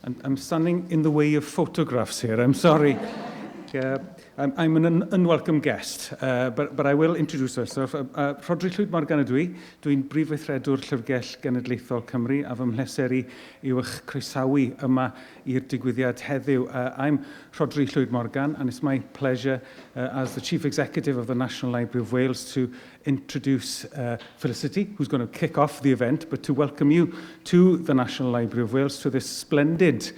I'm standing in the way of photographs here, I'm sorry. I'm an unwelcome guest, but I will introduce myself. Rodri Morgan ydw i. Dwi'n brif weithredwr Llyfrgell Genedlaethol Cymru a fy mhleser i yw eich croesawu yma i'r digwyddiad heddiw. I'm Rodri Morgan, and it's my pleasure as the Chief Executive of the National Library of Wales to introduce Felicity, who's going to kick off the event, but to welcome you to the National Library of Wales, to this splendid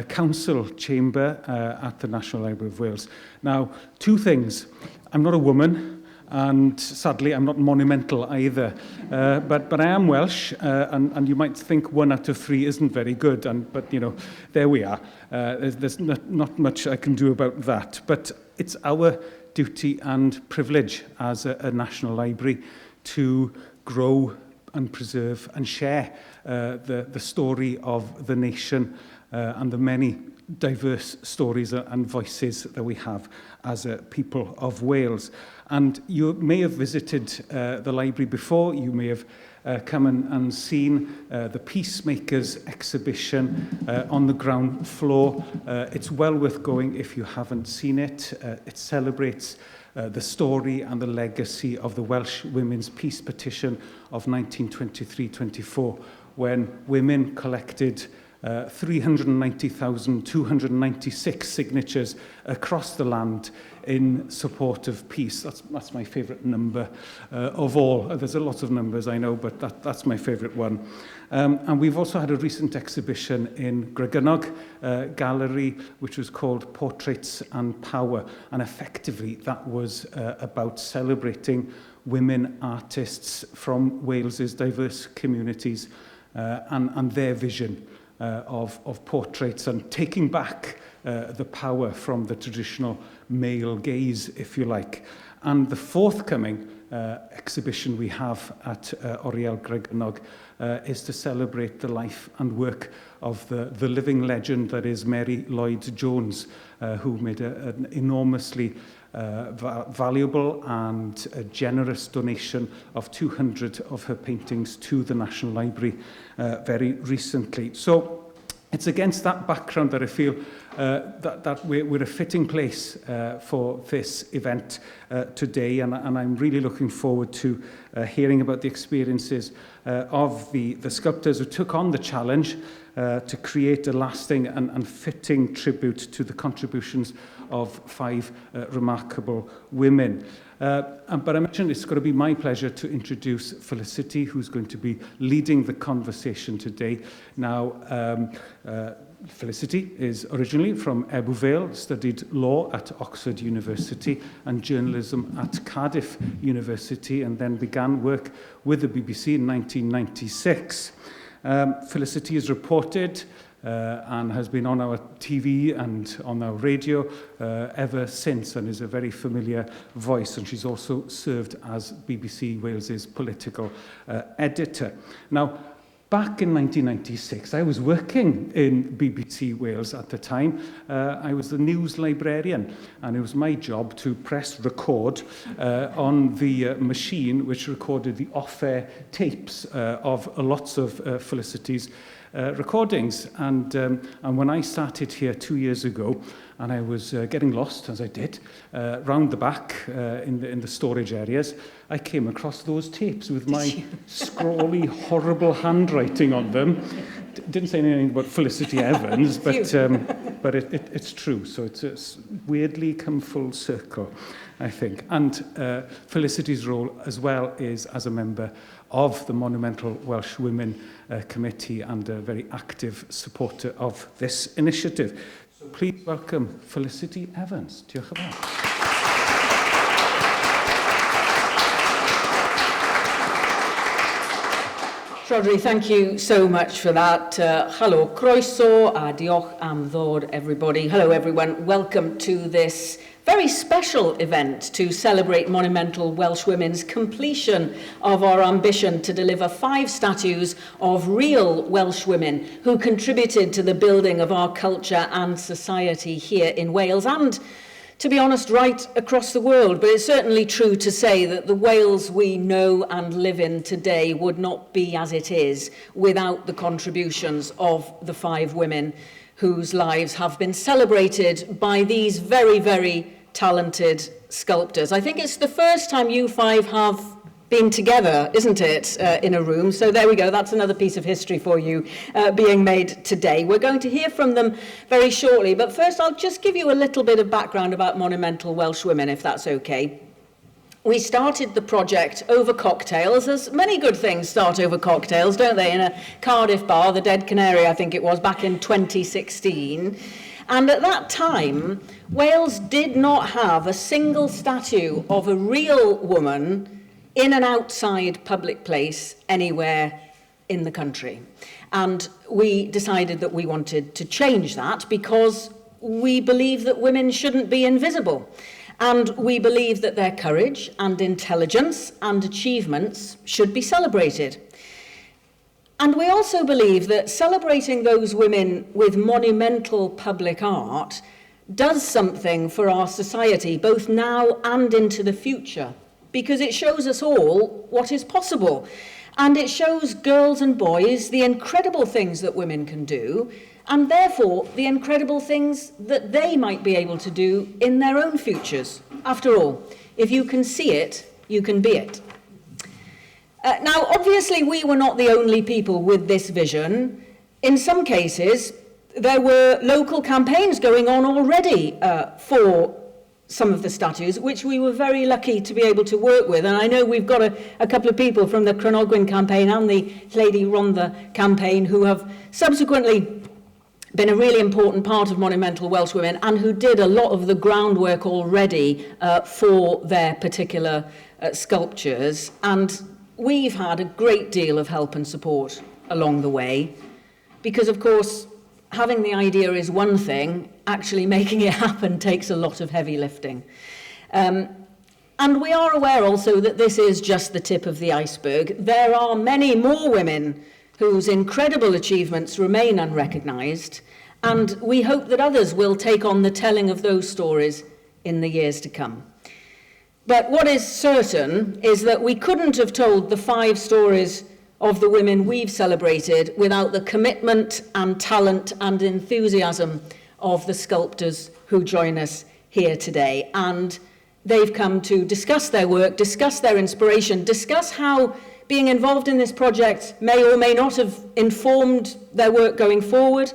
council chamber at the National Library of Wales. Now, two things. I'm not a woman, and sadly, I'm not monumental either. But I am Welsh, and you might think 1 out of 3 isn't very good, but you know, there we are. There's not much I can do about that. But it's our duty and privilege as a national library to grow and preserve and share the story of the nation and the many diverse stories and voices that we have as a people of Wales. And you may have visited the library before. You may have come and seen the Peacemakers exhibition on the ground floor. It's well worth going if you haven't seen it. It celebrates the story and the legacy of the Welsh Women's Peace Petition of 1923-24, when women collected 390,296 signatures across the land in support of peace. That's my favourite number of all. There's a lot of numbers, I know, but that's my favourite one. And we've also had a recent exhibition in Greu Gallery, which was called Portraits and Power. And effectively, that was about celebrating women artists from Wales's diverse communities and their vision of portraits and taking back the power from the traditional male gaze, if you like. And the forthcoming exhibition we have at Oriel Greu is to celebrate the life and work of the living legend that is Mary Lloyd-Jones, who made an enormously valuable and a generous donation of 200 of her paintings to the National Library very recently. So it's against that background that I feel that we're a fitting place for this event today, and I'm really looking forward to hearing about the experiences of the sculptors who took on the challenge to create a lasting and fitting tribute to the contributions of 5 remarkable women. But I mentioned it's going to be my pleasure to introduce Felicity, who's going to be leading the conversation today. Now, Felicity is originally from Ebbw Vale, studied law at Oxford University and journalism at Cardiff University, and then began work with the BBC in 1996. Felicity is reported and has been on our TV and on our radio ever since, and is a very familiar voice, and she's also served as BBC Wales's political editor. Now, back in 1996, I was working in BBC Wales at the time. I was the news librarian, and it was my job to press record on the machine which recorded the off-air tapes of lots of Felicity's recordings. And when I started here 2 years ago, and I was getting lost, as I did, round the back in the storage areas, I came across those tapes with my scrawly, horrible handwriting on them. Didn't say anything about Felicity Evans, but it's true. So it's weirdly come full circle, I think. And Felicity's role as well is as a member of the Monumental Welsh Women Committee and a very active supporter of this initiative. So please welcome Felicity Evans. Diolch yn fawr. Rodri, thank you so much for that. Hello, croeso, a diolch am ddod, everybody. Hello, everyone. Welcome to this very special event to celebrate Monumental Welsh Women's completion of our ambition to deliver 5 statues of real Welsh women who contributed to the building of our culture and society here in Wales, and, to be honest, right across the world. But it's certainly true to say that the Wales we know and live in today would not be as it is without the contributions of the 5 women whose lives have been celebrated by these very, very talented sculptors. I think it's the first time you five have been together, isn't it, in a room? So there we go, that's another piece of history for you being made today. We're going to hear from them very shortly, but first I'll just give you a little bit of background about Monumental Welsh Women, if that's okay. We started the project over cocktails, as many good things start over cocktails, don't they? In a Cardiff bar, the Dead Canary, I think it was, back in 2016. And at that time, Wales did not have a single statue of a real woman in an outside public place anywhere in the country. And we decided that we wanted to change that because we believe that women shouldn't be invisible. And we believe that their courage and intelligence and achievements should be celebrated. And we also believe that celebrating those women with monumental public art does something for our society, both now and into the future, because it shows us all what is possible. And it shows girls and boys the incredible things that women can do, and therefore the incredible things that they might be able to do in their own futures. After all, if you can see it, you can be it. Now, obviously, we were not the only people with this vision. In some cases, there were local campaigns going on already for some of the statues, which we were very lucky to be able to work with. And I know we've got a couple of people from the Cronogwyn campaign and the Lady Rhondda campaign who have subsequently been a really important part of Monumental Welsh Women and who did a lot of the groundwork already for their particular sculptures. And we've had a great deal of help and support along the way because, of course, having the idea is one thing, actually making it happen takes a lot of heavy lifting. And we are aware also that this is just the tip of the iceberg. There are many more women whose incredible achievements remain unrecognised, and we hope that others will take on the telling of those stories in the years to come. But what is certain is that we couldn't have told the 5 stories of the women we've celebrated without the commitment and talent and enthusiasm of the sculptors who join us here today. And they've come to discuss their work, discuss their inspiration, discuss how being involved in this project may or may not have informed their work going forward.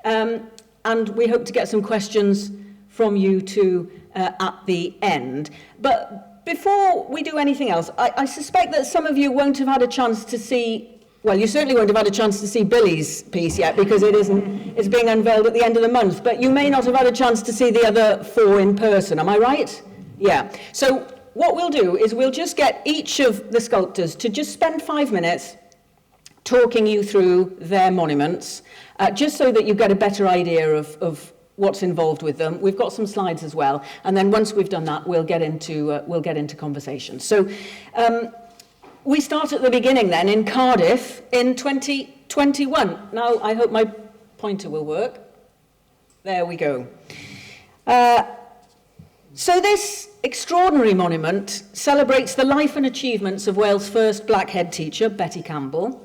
And we hope to get some questions from you too at the end. But before we do anything else, I suspect that some of you won't have had a chance to see, well, you certainly won't have had a chance to see Billie's piece yet because it's being unveiled at the end of the month, but you may not have had a chance to see the other 4 in person, am I right? Yeah. So what we'll do is we'll just get each of the sculptors to just spend 5 minutes talking you through their monuments, just so that you get a better idea of what's involved with them. We've got some slides as well, and then once we've done that, we'll get into conversation. So we start at the beginning then in Cardiff in 2021. Now I hope my pointer will work. There we go. So this extraordinary monument celebrates the life and achievements of Wales' first black head teacher, Betty Campbell.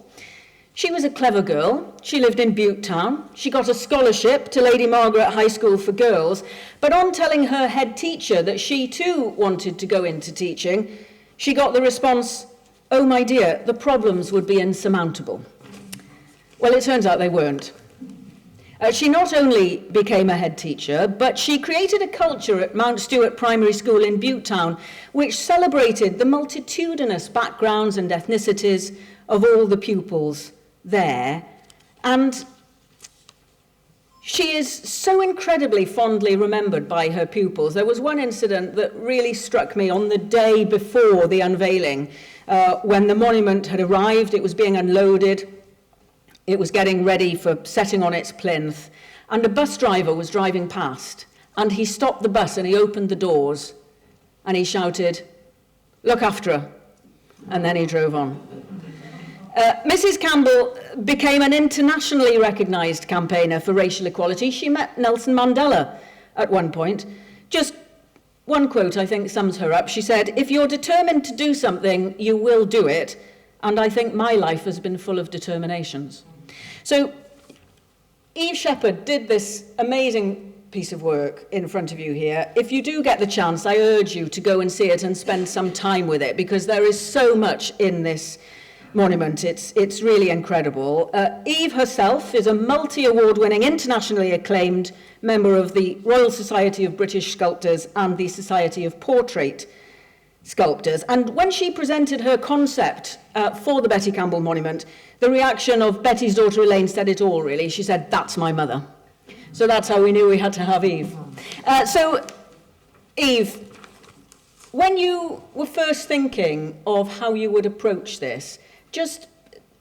She was a clever girl. She lived in Butte Town. She got a scholarship to Lady Margaret High School for Girls, but on telling her head teacher that she too wanted to go into teaching, she got the response, "Oh my dear, the problems would be insurmountable." Well, it turns out they weren't. She not only became a head teacher, but she created a culture at Mount Stewart Primary School in Butte Town, which celebrated the multitudinous backgrounds and ethnicities of all the pupils there. And she is so incredibly fondly remembered by her pupils. There was one incident that really struck me on the day before the unveiling, when the monument had arrived. It was being unloaded. It was getting ready for setting on its plinth, and a bus driver was driving past, and he stopped the bus and he opened the doors and he shouted, "Look after her," and then he drove on. Mrs. Campbell became an internationally recognised campaigner for racial equality. She met Nelson Mandela at one point. Just one quote, I think, sums her up. She said, "If you're determined to do something, you will do it, and I think my life has been full of determinations." So Eve Shepherd did this amazing piece of work in front of you here. If you do get the chance, I urge you to go and see it and spend some time with it, because there is so much in this monument. It's really incredible. Eve herself is a multi-award-winning, internationally acclaimed member of the Royal Society of British Sculptors and the Society of Portrait Sculptors. And when she presented her concept for the Betty Campbell monument, the reaction of Betty's daughter Elaine said it all, really. She said, "That's my mother." So that's how we knew we had to have Eve. So, Eve, when you were first thinking of how you would approach this, just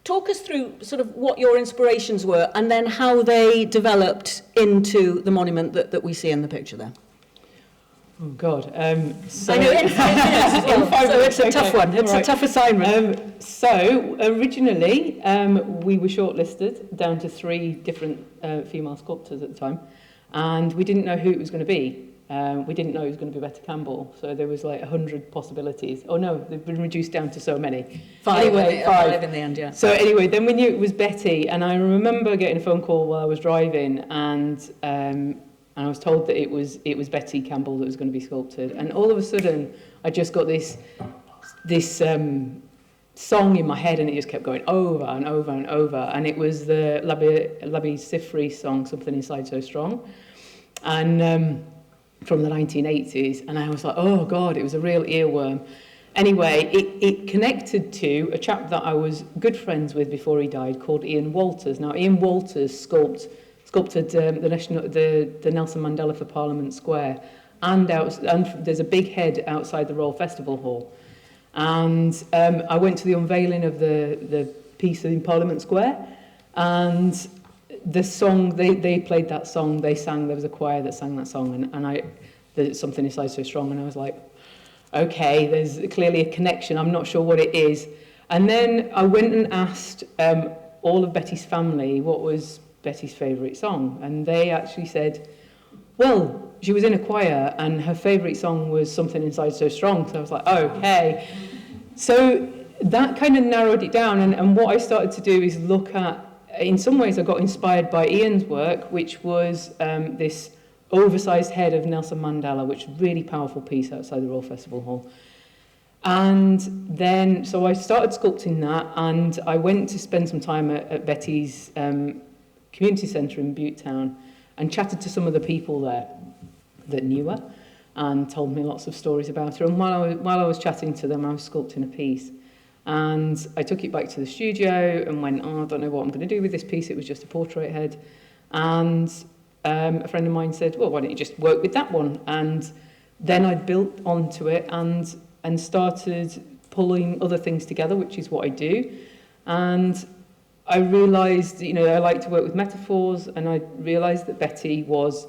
talk us through sort of what your inspirations were and then how they developed into the monument that we see in the picture there. Oh, God. So, I know, it's a tough one. It's a tough assignment. So, originally, we were shortlisted down to 3 different female sculptors at the time, and we didn't know who it was going to be. We didn't know it was going to be Betty Campbell, so there was like 100 possibilities. Oh no, they've been reduced down to so many. 5 5 in the end, yeah. So anyway, then we knew it was Betty, and I remember getting a phone call while I was driving, and I was told that it was Betty Campbell that was going to be sculpted. And all of a sudden, I just got this song in my head, and it just kept going over and over and over. And it was the Labi Sifri song, Something Inside So Strong. And from the 1980s, and I was like, oh God, it was a real earworm. Anyway, it connected to a chap that I was good friends with before he died, called Ian Walters. Now, Ian Walters sculpted the Nelson Mandela for Parliament Square, and there's a big head outside the Royal Festival Hall. And I went to the unveiling of the piece in Parliament Square, and the song, they played that song, they sang, there was a choir that sang that song, and Something Inside So Strong, and I was like, okay, there's clearly a connection, I'm not sure what it is. And then I went and asked all of Betty's family what was Betty's favourite song, and they actually said, well, she was in a choir, and her favourite song was Something Inside So Strong, so I was like, okay. So that kind of narrowed it down, and what I started to do is look at, in some ways I got inspired by Ian's work, which was this oversized head of Nelson Mandela, which is a really powerful piece outside the Royal Festival Hall. And then, so I started sculpting that, and I went to spend some time at Betty's community centre in Butetown and chatted to some of the people there that knew her and told me lots of stories about her. And while I was chatting to them, I was sculpting a piece. And I took it back to the studio and went, oh, I don't know what I'm going to do with this piece. It was just a portrait head. And a friend of mine said, well, why don't you just work with that one? And then I built onto it and started pulling other things together, which is what I do. And I realised, I like to work with metaphors, and I realised that Betty was,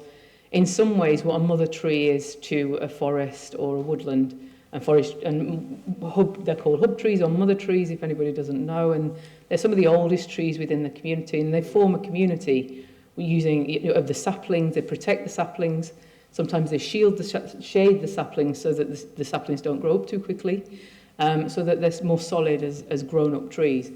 in some ways, what a mother tree is to a forest or a woodland. And forest they're called hub trees or mother trees, if anybody doesn't know, and they're some of the oldest trees within the community, and they form a community using of the saplings. They protect the saplings. Sometimes they shade the saplings so that the saplings don't grow up too quickly, so that they're more solid as grown-up trees.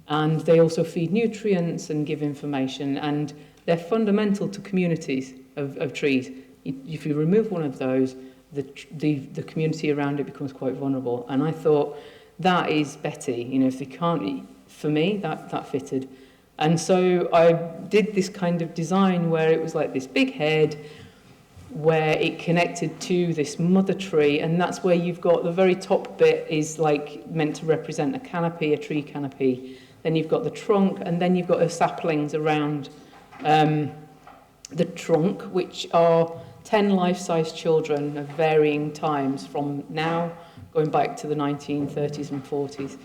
And they also feed nutrients and give information, and they're fundamental to communities of trees. If you remove one of those, the community around it becomes quite vulnerable. And I thought, that is Betty. If they can't, for me, that fitted. And so I did this kind of design where it was like this big head, where it connected to this mother tree, and that's where you've got the very top bit is like meant to represent a canopy, a tree canopy. Then you've got the trunk, and then you've got the saplings around the trunk, which are 10 life-size children of varying times from now, going back to the 1930s and 40s.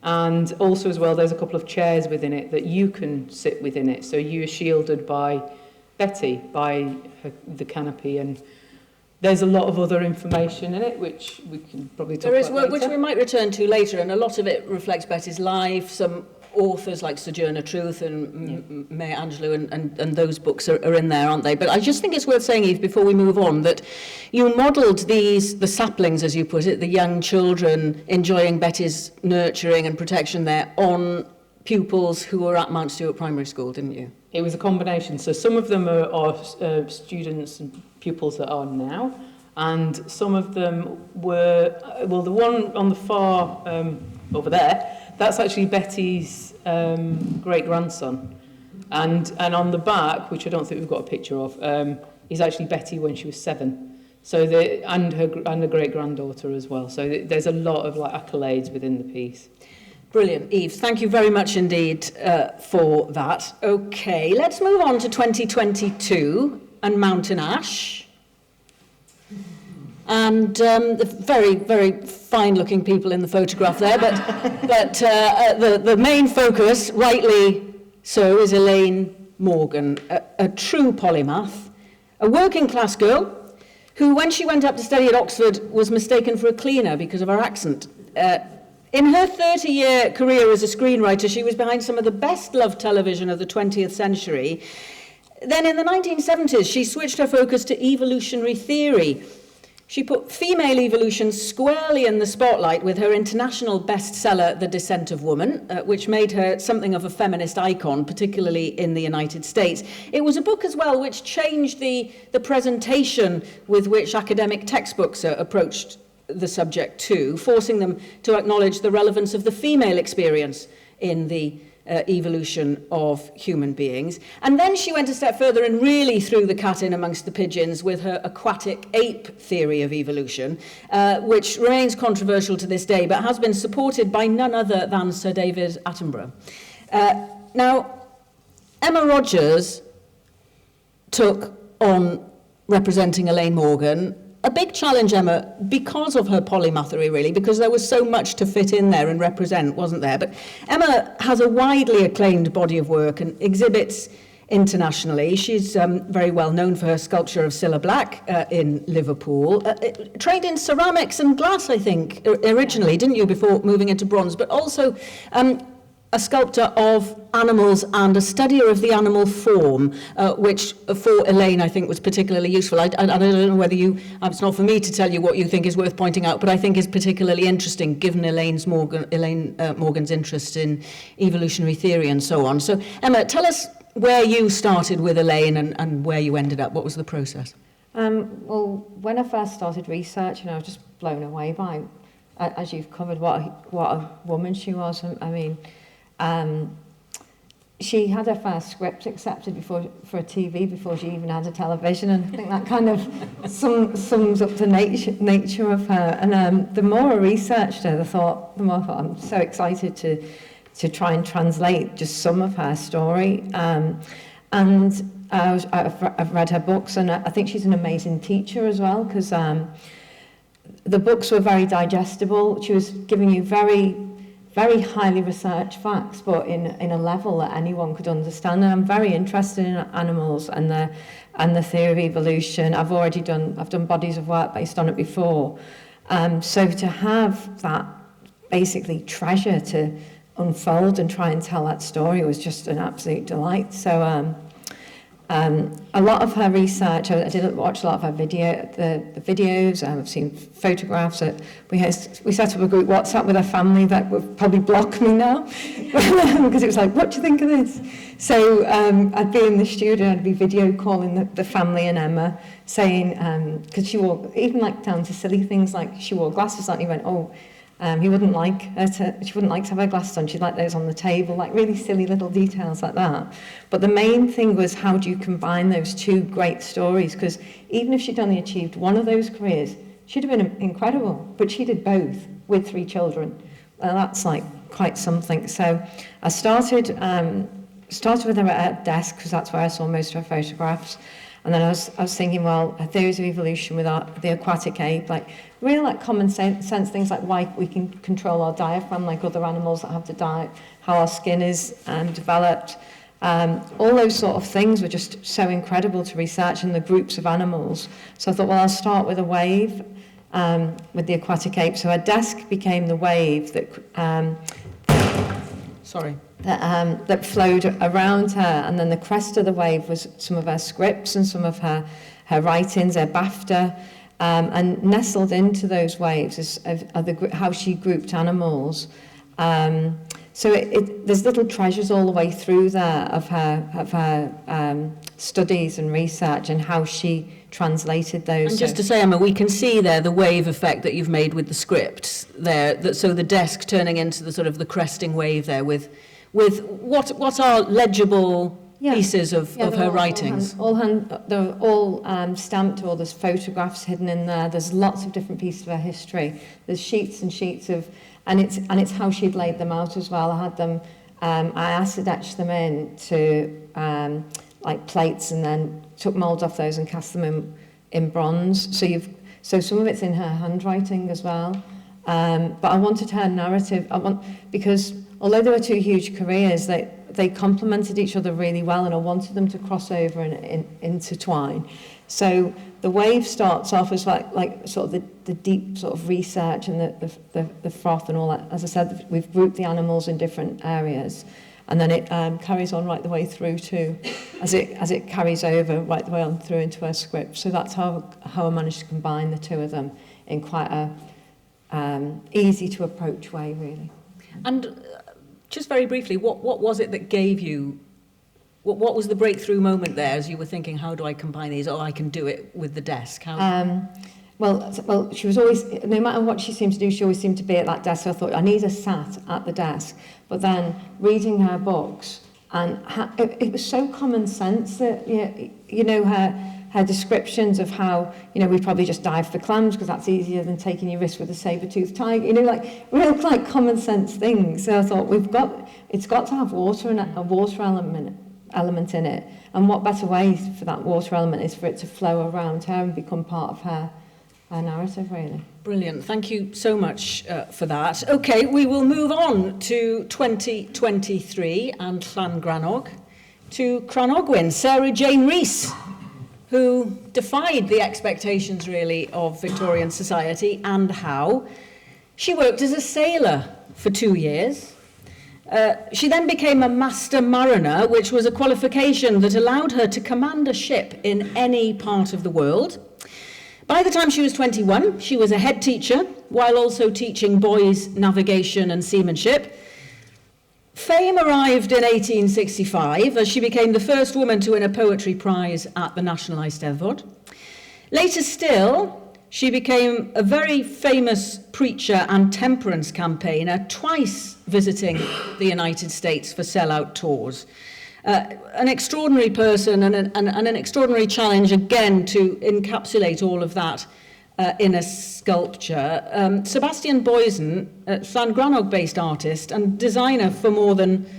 And also as well, there's a couple of chairs within it that you can sit within it. So you are shielded by Betty, by the canopy, and there's a lot of other information in it, which we can probably talk about later. Which we might return to later, and a lot of it reflects Betty's life. Some authors like Sojourner Truth and Maya Angelou and those books are in there, aren't they? But I just think it's worth saying, Eve, before we move on, that you modelled the saplings, as you put it, the young children enjoying Betty's nurturing and protection there, on pupils who were at Mount Stewart Primary School, didn't you? it was a combination. So some of them are students and pupils that are now, and some of them were, well, the one on the far over there, that's actually Betty's great-grandson. And on the back, which I don't think we've got a picture of, is actually Betty when she was 7. So and her great-granddaughter as well. So there's a lot of like accolades within the piece. Brilliant, Eve. Thank you very much indeed for that. Okay, let's move on to 2022 and Mountain Ash. And the very, very fine-looking people in the photograph there, but the main focus, rightly so, is Elaine Morgan, a true polymath, a working-class girl, who, when she went up to study at Oxford, was mistaken for a cleaner because of her accent. In her 30-year career as a screenwriter, she was behind some of the best-loved television of the 20th century. Then in the 1970s, she switched her focus to evolutionary theory. She put female evolution squarely in the spotlight with her international bestseller, The Descent of Woman, which made her something of a feminist icon, particularly in the United States. It was a book as well which changed the presentation with which academic textbooks approached the subject too, forcing them to acknowledge the relevance of the female experience in the evolution of human beings. And then she went a step further and really threw the cat in amongst the pigeons with her aquatic ape theory of evolution, which remains controversial to this day, but has been supported by none other than Sir David Attenborough. Now, Emma Rogers took on representing Elaine Morgan a big challenge, Emma, because of her polymathery, really, because there was so much to fit in there and represent, wasn't there? But Emma has a widely acclaimed body of work and exhibits internationally. She's very well known for her sculpture of Cilla Black in Liverpool. Trained in ceramics and glass, I think, originally, didn't you, before moving into bronze, but also a sculptor of animals and a studier of the animal form, which for Elaine, I think, was particularly useful. I don't know whether it's not for me to tell you what you think is worth pointing out, but I think is particularly interesting, given Elaine Morgan's interest in evolutionary theory and so on. So, Emma, tell us where you started with Elaine and where you ended up. What was the process? Well, when I first started researching, I was just blown away by, as you've covered, what a woman she was. I mean, she had her first script accepted for a TV before she even had a television, and I think that kind of sums up the nature of her. And the more I researched her, the more I thought I'm so excited to try and translate just some of her story. And I've read her books, and I think she's an amazing teacher as well, because the books were very digestible. She was giving you very, very highly researched facts, but in a level that anyone could understand. And I'm very interested in animals and the theory of evolution. I've done bodies of work based on it before. So to have that basically treasure to unfold and try and tell that story was just an absolute delight. So a lot of her research, I did watch a lot of her the videos. I've seen photographs. We set up a group WhatsApp with her family that would probably block me now because it was like, what do you think of this? So I'd be in the studio, I'd be video calling the family and Emma, saying, because she wore, even like down to silly things like she wore glasses, and he went, she wouldn't like to have her glasses on. She'd like those on the table, like really silly little details like that. But the main thing was, how do you combine those two great stories? Because even if she'd only achieved one of those careers, she'd have been incredible. But she did both with 3 children. That's like quite something. So I started with her at her desk, because that's where I saw most of her photographs. And then I was thinking, well, theories of evolution with the aquatic ape, like really like common sense things like why we can control our diaphragm like other animals that have the diet, how our skin is developed. All those sort of things were just so incredible to research in the groups of animals. So I thought, well, I'll start with a wave with the aquatic ape. So her desk became the wave that flowed around her, and then the crest of the wave was some of her scripts and some of her writings, her BAFTA, and nestled into those waves are how she grouped animals. So there's little treasures all the way through there of her studies and research and how she translated those. And just to say, Emma, we can see there the wave effect that you've made with the script there. So the desk turning into the sort of the cresting wave there with what are legible pieces of her writings. They're all stamped, or there's photographs hidden in there. There's lots of different pieces of her history. There's sheets and sheets of, and it's how she'd laid them out as well. I had them, I acid etched them in to like plates, and then took moulds off those and cast them in bronze. So some of it's in her handwriting as well. But I wanted her narrative. Because although there were two huge careers, they complemented each other really well, and I wanted them to cross over and intertwine. So the wave starts off as like sort of the deep sort of research and the froth and all that. As I said, we've grouped the animals in different areas, and then it carries on right the way through to, as it carries over right the way on through into her script. So that's how I managed to combine the two of them in quite a easy to approach way, really. And just very briefly, what was it that gave you, what was the breakthrough moment there as you were thinking, how do I combine these? Oh, I can do it with the desk. How? Well, she was always, no matter what she seemed to do, she always seemed to be at that desk. So I thought, I need her sat at the desk. But then reading her books, and it was so common sense that, you know, her descriptions of how, you know, we probably just dive for clams because that's easier than taking your risk with a saber-toothed tiger, you know, like real like common sense things. So I thought it's got to have water and a water element in it. And what better way for that water element is for it to flow around her and become part of her narrative, really. Brilliant. Thank you so much for that. Okay, we will move on to 2023 and Llangranog, to Cranogwyn, Sarah Jane Rees, who defied the expectations, really, of Victorian society and how. She worked as a sailor for 2 years. She then became a master mariner, which was a qualification that allowed her to command a ship in any part of the world. By the time she was 21, she was a head teacher, while also teaching boys navigation and seamanship. Fame arrived in 1865 as she became the first woman to win a poetry prize at the National Eisteddfod. Later still, she became a very famous preacher and temperance campaigner, twice visiting the United States for sellout tours. An extraordinary person and an extraordinary challenge, again, to encapsulate all of that in a sculpture. Sebastien Boyesen, Llangranog-based artist and designer for more than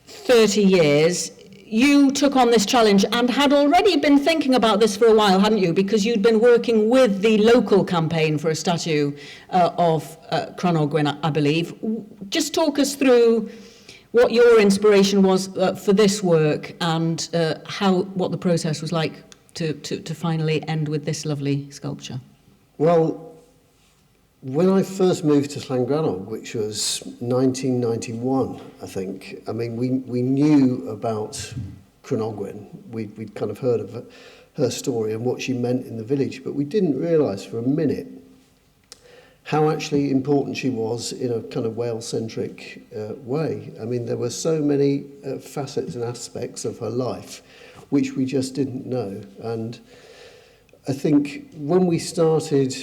30 years, you took on this challenge and had already been thinking about this for a while, hadn't you? Because you'd been working with the local campaign for a statue of Cranogwyn, I believe. Just talk us through what your inspiration was for this work and what the process was like to finally end with this lovely sculpture. Well, when I first moved to Llangranog, which was 1991, I think, I mean, we knew about Cranogwyn. We'd kind of heard of her story and what she meant in the village, but we didn't realise for a minute how actually important she was in a kind of Wales-centric way. I mean, there were so many facets and aspects of her life which we just didn't know. And I think when we started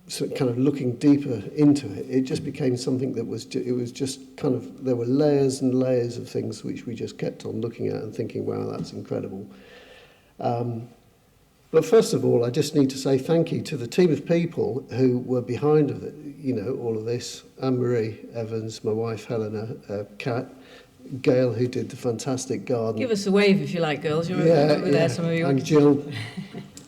sort of kind of looking deeper into it, it just became something that was just kind of, there were layers and layers of things which we just kept on looking at and thinking, wow, that's incredible. But first of all, I just need to say thank you to the team of people who were behind it, you know, all of this. Anne-Marie Evans, my wife Helena, Kat, Gail, who did the fantastic garden. Give us a wave if you like, girls. You're over there, some of you. And Jill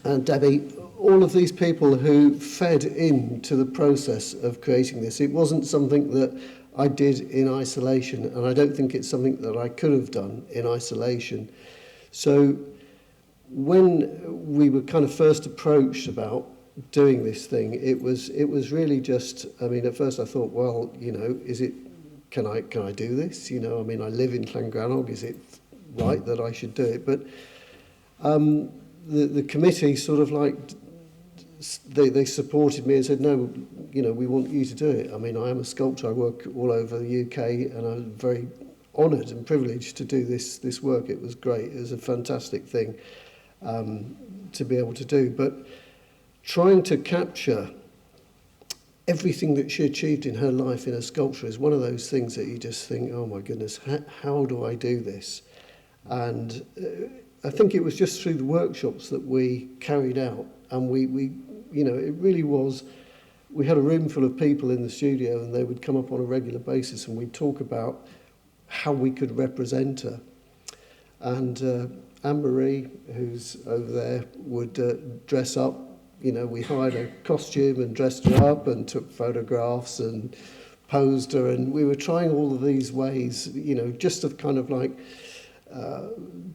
and Debbie, all of these people who fed into the process of creating this. It wasn't something that I did in isolation, and I don't think it's something that I could have done in isolation. So when we were kind of first approached about doing this thing, it was really just, I mean, at first I thought, well, you know, can I do this? You know, I mean, I live in Llangranog, is it right that I should do it? But the committee sort of like they supported me and said, no, you know, we want you to do it. I mean, I am a sculptor. I work all over the UK, and I'm very honoured and privileged to do this work. It was great. It was a fantastic thing to be able to do. But trying to capture everything that she achieved in her life in a sculpture is one of those things that you just think, oh my goodness, how do I do this? And I think it was just through the workshops that we carried out, and we you know, it really was, we had a room full of people in the studio, and they would come up on a regular basis, and we'd talk about how we could represent her. And Anne-Marie, who's over there, would dress up. You know, we hired a costume and dressed her up and took photographs and posed her, and we were trying all of these ways, you know, just to kind of like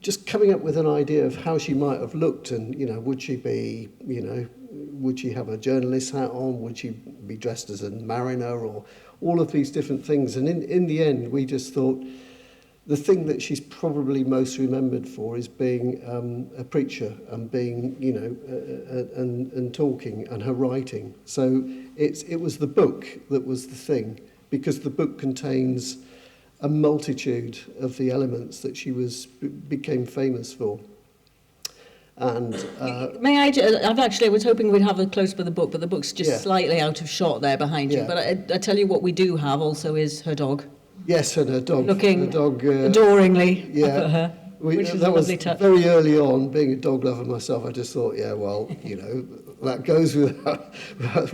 just coming up with an idea of how she might have looked, and, you know, would she be, you know, would she have a journalist hat on? Would she be dressed as a mariner, or all of these different things? And in the end, we just thought the thing that she's probably most remembered for is being a preacher and being, you know, and talking, and her writing. So it was the book that was the thing, because the book contains a multitude of the elements that she became famous for. And may I I was hoping we'd have a close-up of the book, but the book's just slightly out of shot there behind you. But I tell you what we do have also is her dog. Yes, and her dog. Looking her dog, adoringly up at her, which is that a was lovely touch. very early on. Being a dog lover myself, I just thought, yeah, well, you know, that goes without,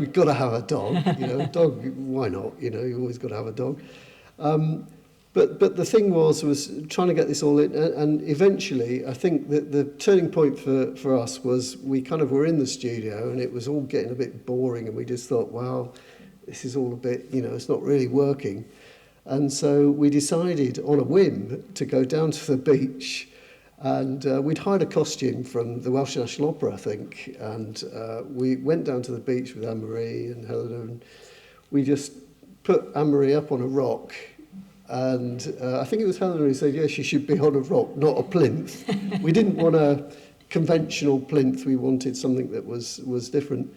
we've got to have a dog. You know, a dog, why not? You know, you've always got to have a dog. But the thing was trying to get this all in, and eventually I think that the turning point for us was we kind of were in the studio, and it was all getting a bit boring, and we just thought, wow, this is all a bit, you know, it's not really working. And so we decided on a whim to go down to the beach, and we'd hired a costume from the Welsh National Opera, I think, and we went down to the beach with Anne-Marie and Helena, and we just put Anne-Marie up on a rock. And I think it was Helena who said, yes, she should be on a rock, not a plinth. We didn't want a conventional plinth. We wanted something that was different.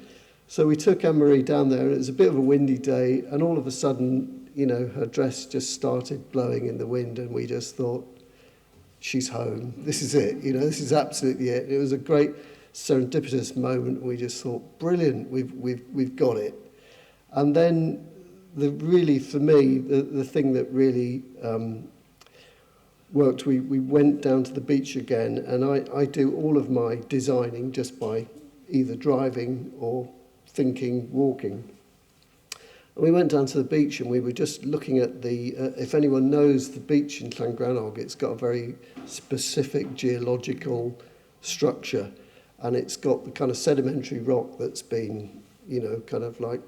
So we took Anne-Marie down there, and it was a bit of a windy day, and all of a sudden, you know, her dress just started blowing in the wind, and we just thought, she's home. This is it. You know, this is absolutely it. It was a great serendipitous moment. We just thought, brilliant, we've got it. And then for me, the thing that really worked, we went down to the beach again, and I do all of my designing just by either driving or thinking, walking. And we went down to the beach, and we were just looking at if anyone knows the beach in Llangrannog, it's got a very specific geological structure, and it's got the kind of sedimentary rock that's been, you know, kind of like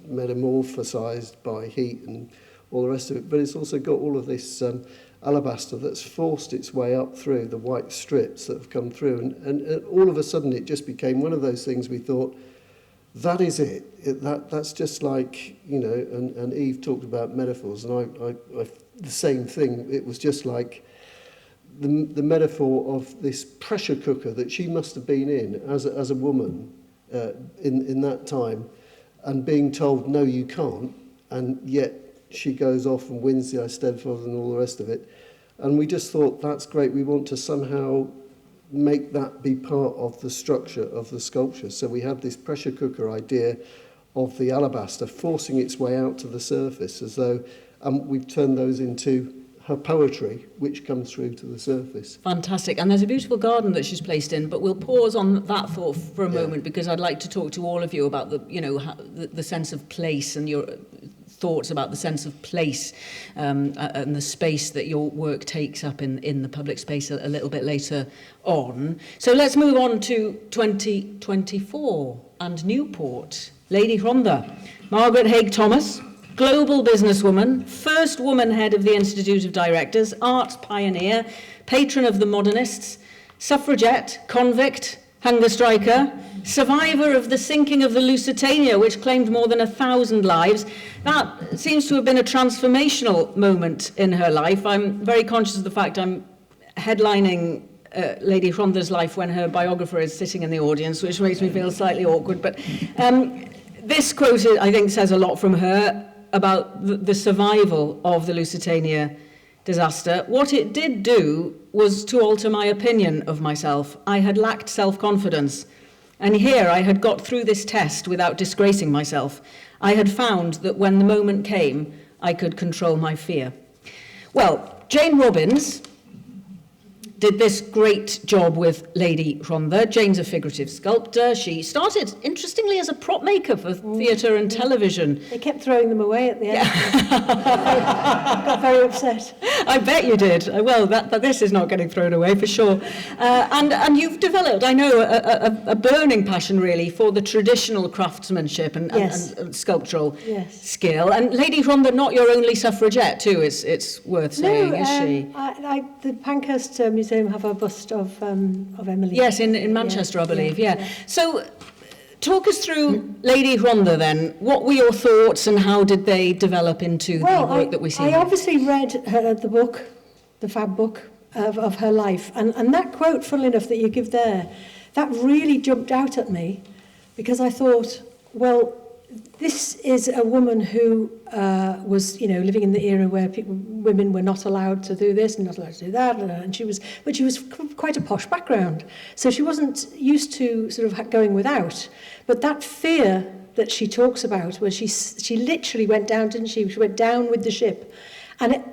metamorphosized by heat and all the rest of it, but it's also got all of this alabaster that's forced its way up through the white strips that have come through, and all of a sudden it just became one of those things we thought, that is it. That's just like, you know, and Eve talked about metaphors, and I the same thing. It was just like the metaphor of this pressure cooker that she must have been in as a woman in that time, and being told, no, you can't, and yet she goes off and wins the Eisteddfod and all the rest of it. And we just thought, that's great, we want to somehow make that be part of the structure of the sculpture. So we had this pressure cooker idea of the alabaster forcing its way out to the surface, as though we've turned those into her poetry, which comes through to the surface. Fantastic. And there's a beautiful garden that she's placed in, but we'll pause on that thought for a moment, because I'd like to talk to all of you about the sense of place, and your thoughts about the sense of place and the space that your work takes up in the public space a little bit later on. So let's move on to 2024 and Newport. Lady Rhondda, Margaret Haig Thomas, global businesswoman, first woman head of the Institute of Directors, arts pioneer, patron of the modernists, suffragette, convict, hunger striker, survivor of the sinking of the Lusitania, which claimed more than 1,000 lives. That seems to have been a transformational moment in her life. I'm very conscious of the fact I'm headlining Lady Rhondda's life when her biographer is sitting in the audience, which makes me feel slightly awkward. But this quote, I think, says a lot from her about the survival of the Lusitania disaster. What it did do was to alter my opinion of myself. I had lacked self-confidence. And here I had got through this test without disgracing myself. I had found that when the moment came, I could control my fear. Well, Jane Robbins did this great job with Lady Rhondda. Jane's a figurative sculptor. She started, interestingly, as a prop maker for theatre and television. They kept throwing them away at the end. I got very upset. I bet you did. Well, this is not getting thrown away for sure. And you've developed, I know, a burning passion really for the traditional craftsmanship and sculptural skill. And Lady Rhondda, not your only suffragette too, it's worth saying, is she? The Pankhurst Museum have a bust of Emily. Yes, in Manchester, I believe, yeah. So, talk us through Lady Rhondda then. What were your thoughts and how did they develop into the work that we see? I obviously read the book, the fab book of her life, and that quote, funnily enough, that you give there, that really jumped out at me because I thought, well, this is a woman who was, living in the era where women were not allowed to do this and not allowed to do that, and she was quite a posh background, so she wasn't used to sort of going without. But that fear that she talks about, where she literally went down, didn't she? She went down with the ship, and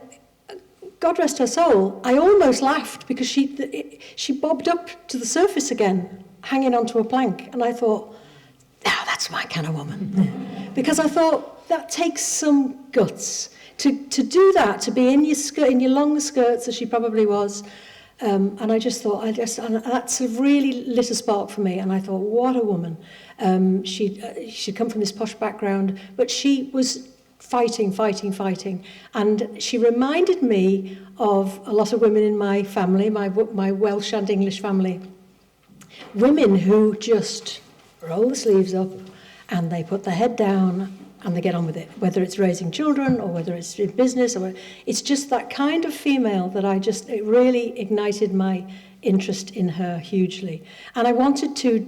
God rest her soul, I almost laughed because she bobbed up to the surface again, hanging onto a plank, and I thought, now that's my kind of woman. Because I thought that takes some guts to do that, to be in your long skirts as she probably was. And I just thought, and that's really lit a spark for me. And I thought, what a woman. She'd come from this posh background, but she was fighting. And she reminded me of a lot of women in my family, my Welsh and English family. Women who just roll the sleeves up and they put their head down and they get on with it, whether it's raising children or whether it's in business, or it's just that kind of female that it really ignited my interest in her hugely. And I wanted to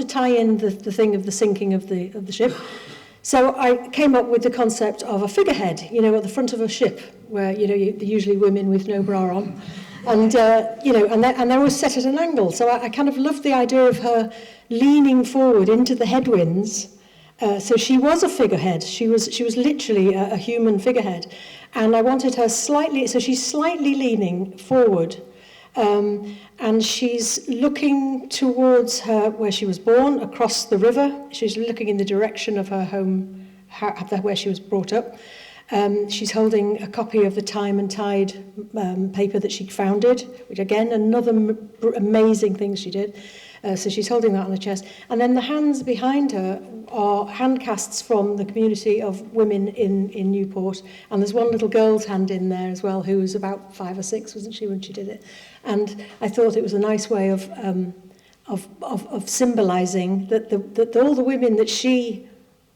tie in the thing of the sinking of the ship. So I came up with the concept of a figurehead, at the front of a ship, where usually women with no bra on. And they're always set at an angle. So I kind of loved the idea of her leaning forward into the headwinds. So she was a figurehead. She was literally a human figurehead. And I wanted her she's slightly leaning forward. And she's looking towards where she was born, across the river. She's looking in the direction of her home, where she was brought up. She's holding a copy of the Time and Tide paper that she founded, which again, another amazing thing she did. So she's holding that on the chest. And then the hands behind her are hand casts from the community of women in Newport. And there's one little girl's hand in there as well, who was about 5 or 6, wasn't she, when she did it? And I thought it was a nice way of symbolising that all the women that she,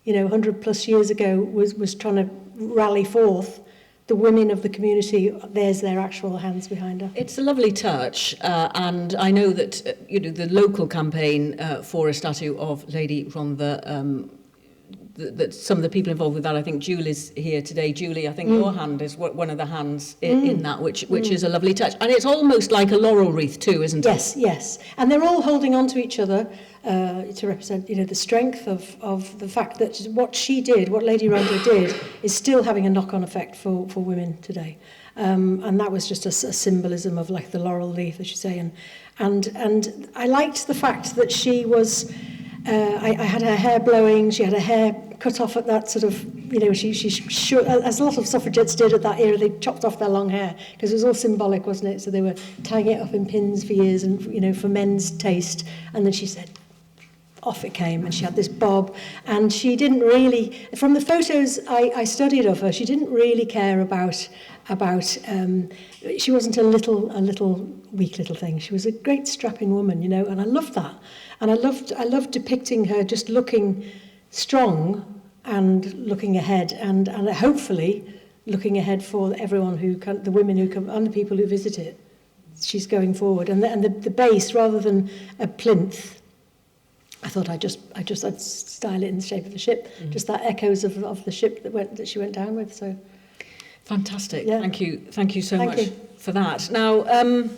100 plus years ago was trying to rally forth, the women of the community, there's their actual hands behind her. It's a lovely touch, and I know that the local campaign for a statue of Lady Rhondda, that some of the people involved with that, I think Julie's here today. Julie, I think your hand is one of the hands in that, which is a lovely touch. And it's almost like a laurel wreath too, isn't it? Yes. And they're all holding on to each other to represent, the strength of the fact that what she did, what Lady Rhondda did, is still having a knock-on effect for women today. And that was just a symbolism of like the laurel leaf, as you say. And I liked the fact that she was... I had her hair blowing, she had her hair cut off at that sort of, she as a lot of suffragettes did at that era, they chopped off their long hair, because it was all symbolic, wasn't it? So they were tying it up in pins for years, and, for men's taste. And then she said, off it came, and she had this bob. And she didn't really, from the photos I studied of her, she didn't really care about she wasn't a weak little thing. She was a great strapping woman, and I loved that. And I loved depicting her just looking strong and looking ahead, and hopefully looking ahead for everyone the women who come and the people who visit it. she's going forward. And the base, rather than a plinth, I thought I'd style it in the shape of a ship, just that echoes of the ship that she went down with. So fantastic. Yeah. Thank you so much for that. Now,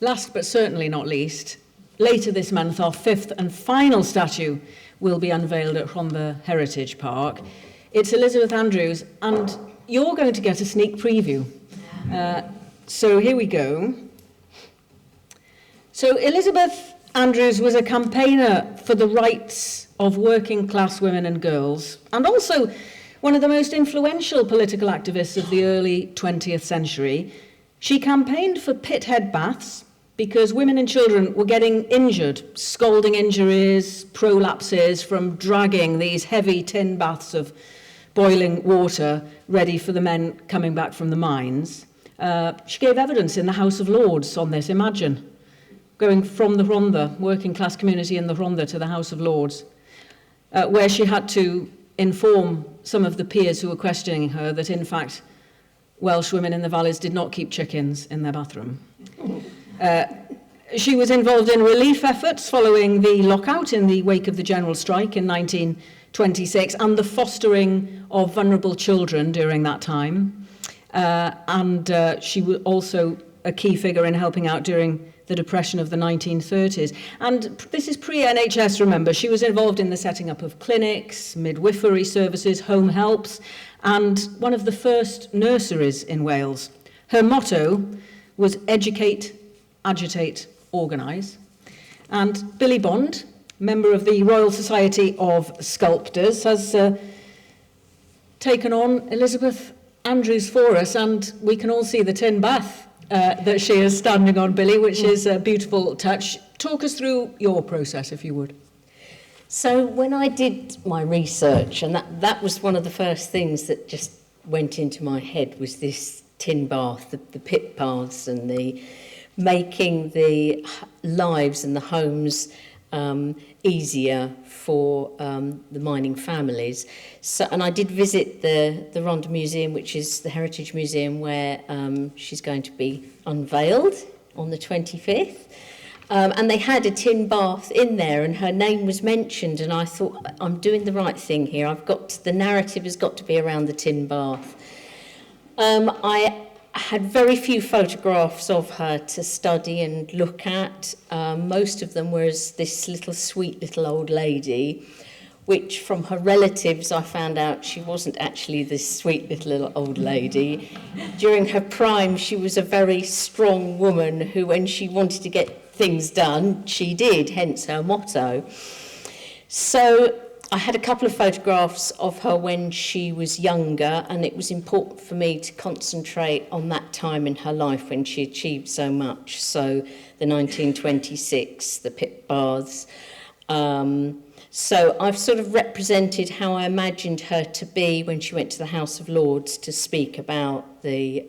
last but certainly not least, later this month, our 5th and final statue will be unveiled at Rhondda Heritage Park. It's Elizabeth Andrews, and you're going to get a sneak preview. So here we go. So Elizabeth Andrews was a campaigner for the rights of working class women and girls, and also one of the most influential political activists of the early 20th century. She campaigned for pithead baths because women and children were getting injured, scalding injuries, prolapses from dragging these heavy tin baths of boiling water ready for the men coming back from the mines. She gave evidence in the House of Lords on this. Imagine going from the Rhondda, working class community in the Rhondda, to the House of Lords, where she had to inform some of the peers who were questioning her that, in fact, Welsh women in the valleys did not keep chickens in their bathroom. She was involved in relief efforts following the lockout in the wake of the general strike in 1926 and the fostering of vulnerable children during that time. She was also a key figure in helping out during the Depression of the 1930s. And this is pre-NHS, remember. She was involved in the setting up of clinics, midwifery services, home helps, and one of the first nurseries in Wales. Her motto was educate, agitate, organise. And Billie Bond, member of the Royal Society of Sculptors, has taken on Elizabeth Andrews for us, and we can all see the tin bath that she is standing on, Billie, which is a beautiful touch. Talk us through your process, if you would. So when I did my research, and that was one of the first things that just went into my head, was this tin bath, the pit baths, and the making the lives and the homes easier for the mining families. So, and I did visit the Rhondda Museum, which is the Heritage Museum, where she's going to be unveiled on the 25th. And they had a tin bath in there, and her name was mentioned, and I thought, I'm doing the right thing here. The narrative has got to be around the tin bath. I had very few photographs of her to study and look at. Most of them were as this sweet little old lady, which from her relatives I found out she wasn't actually this sweet little old lady. During her prime, she was a very strong woman who, when she wanted to get things done, she did, hence her motto. So I had a couple of photographs of her when she was younger, and it was important for me to concentrate on that time in her life when she achieved so much. So the 1926, the pit baths. So I've sort of represented how I imagined her to be when she went to the House of Lords to speak about the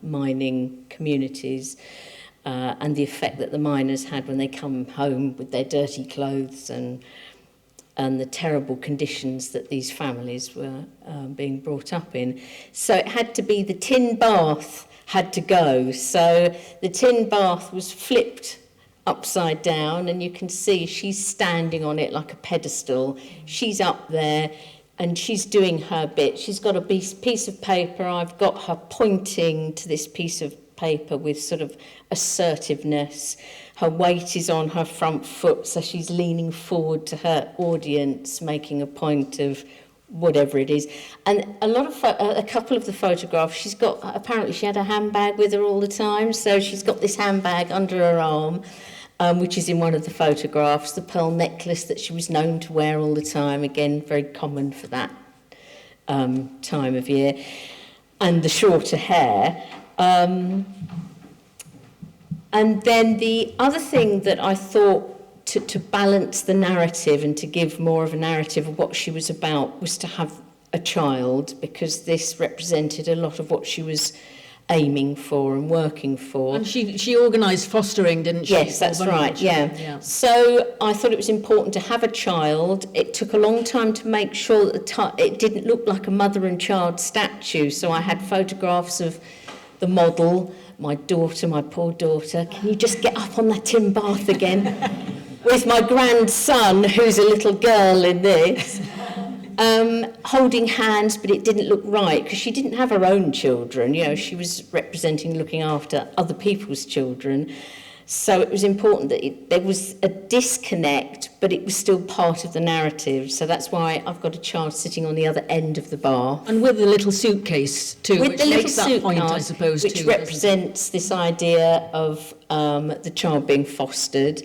mining communities and the effect that the miners had when they come home with their dirty clothes and the terrible conditions that these families were being brought up in. So it had to be the tin bath had to go. So the tin bath was flipped upside down, and you can see she's standing on it like a pedestal. She's up there, and she's doing her bit. She's got a piece of paper. I've got her pointing to this piece of paper with sort of assertiveness. Her weight is on her front foot, so she's leaning forward to her audience, making a point of whatever it is. And a couple of the photographs, apparently she had a handbag with her all the time, so she's got this handbag under her arm, which is in one of the photographs, the pearl necklace that she was known to wear all the time, again, very common for that time of year, and the shorter hair. And then the other thing that I thought to balance the narrative and to give more of a narrative of what she was about was to have a child, because this represented a lot of what she was aiming for and working for. And she organised fostering, didn't she? Yes, that's right, yeah. So I thought it was important to have a child. It took a long time to make sure that it didn't look like a mother and child statue, so I had photographs of the model my daughter, my poor daughter, can you just get up on that tin bath again? With my grandson, who's a little girl in this, holding hands, but it didn't look right because she didn't have her own children. You know, she was representing looking after other people's children. So it was important that there was a disconnect, but it was still part of the narrative. So that's why I've got a child sitting on the other end of the bath. And with the little suitcase too, With which the little makes that point, I suppose, which too, represents this idea of the child being fostered.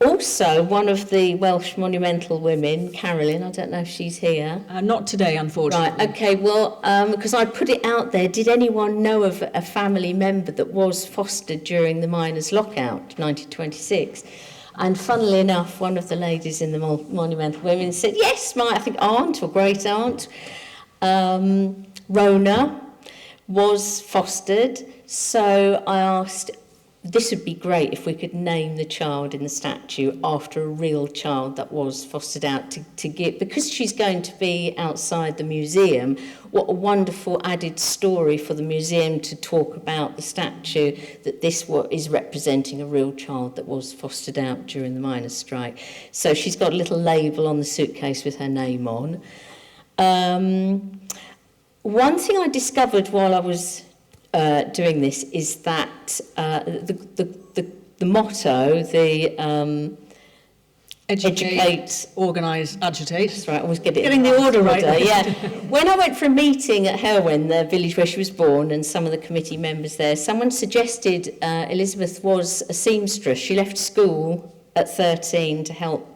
Also, one of the Welsh Monumental Women, Carolyn, I don't know if she's here. not today, unfortunately. Right, okay, well, because I put it out there, did anyone know of a family member that was fostered during the miners' lockout, 1926? And funnily enough, one of the ladies in the Monumental Women said, yes, my, I think, aunt or great-aunt, Rona, was fostered. So I asked, this would be great if we could name the child in the statue after a real child that was fostered out to give, because she's going to be outside the museum. What a wonderful added story for the museum to talk about the statue, that this is representing a real child that was fostered out during the miners' strike. So she's got a little label on the suitcase with her name on. One thing I discovered while I was doing this is that the motto, educate, organise, agitate. That's right, I always get it. Getting the order right. Yeah. When I went for a meeting at Herwen, the village where she was born, and some of the committee members there, someone suggested Elizabeth was a seamstress. She left school at 13 to help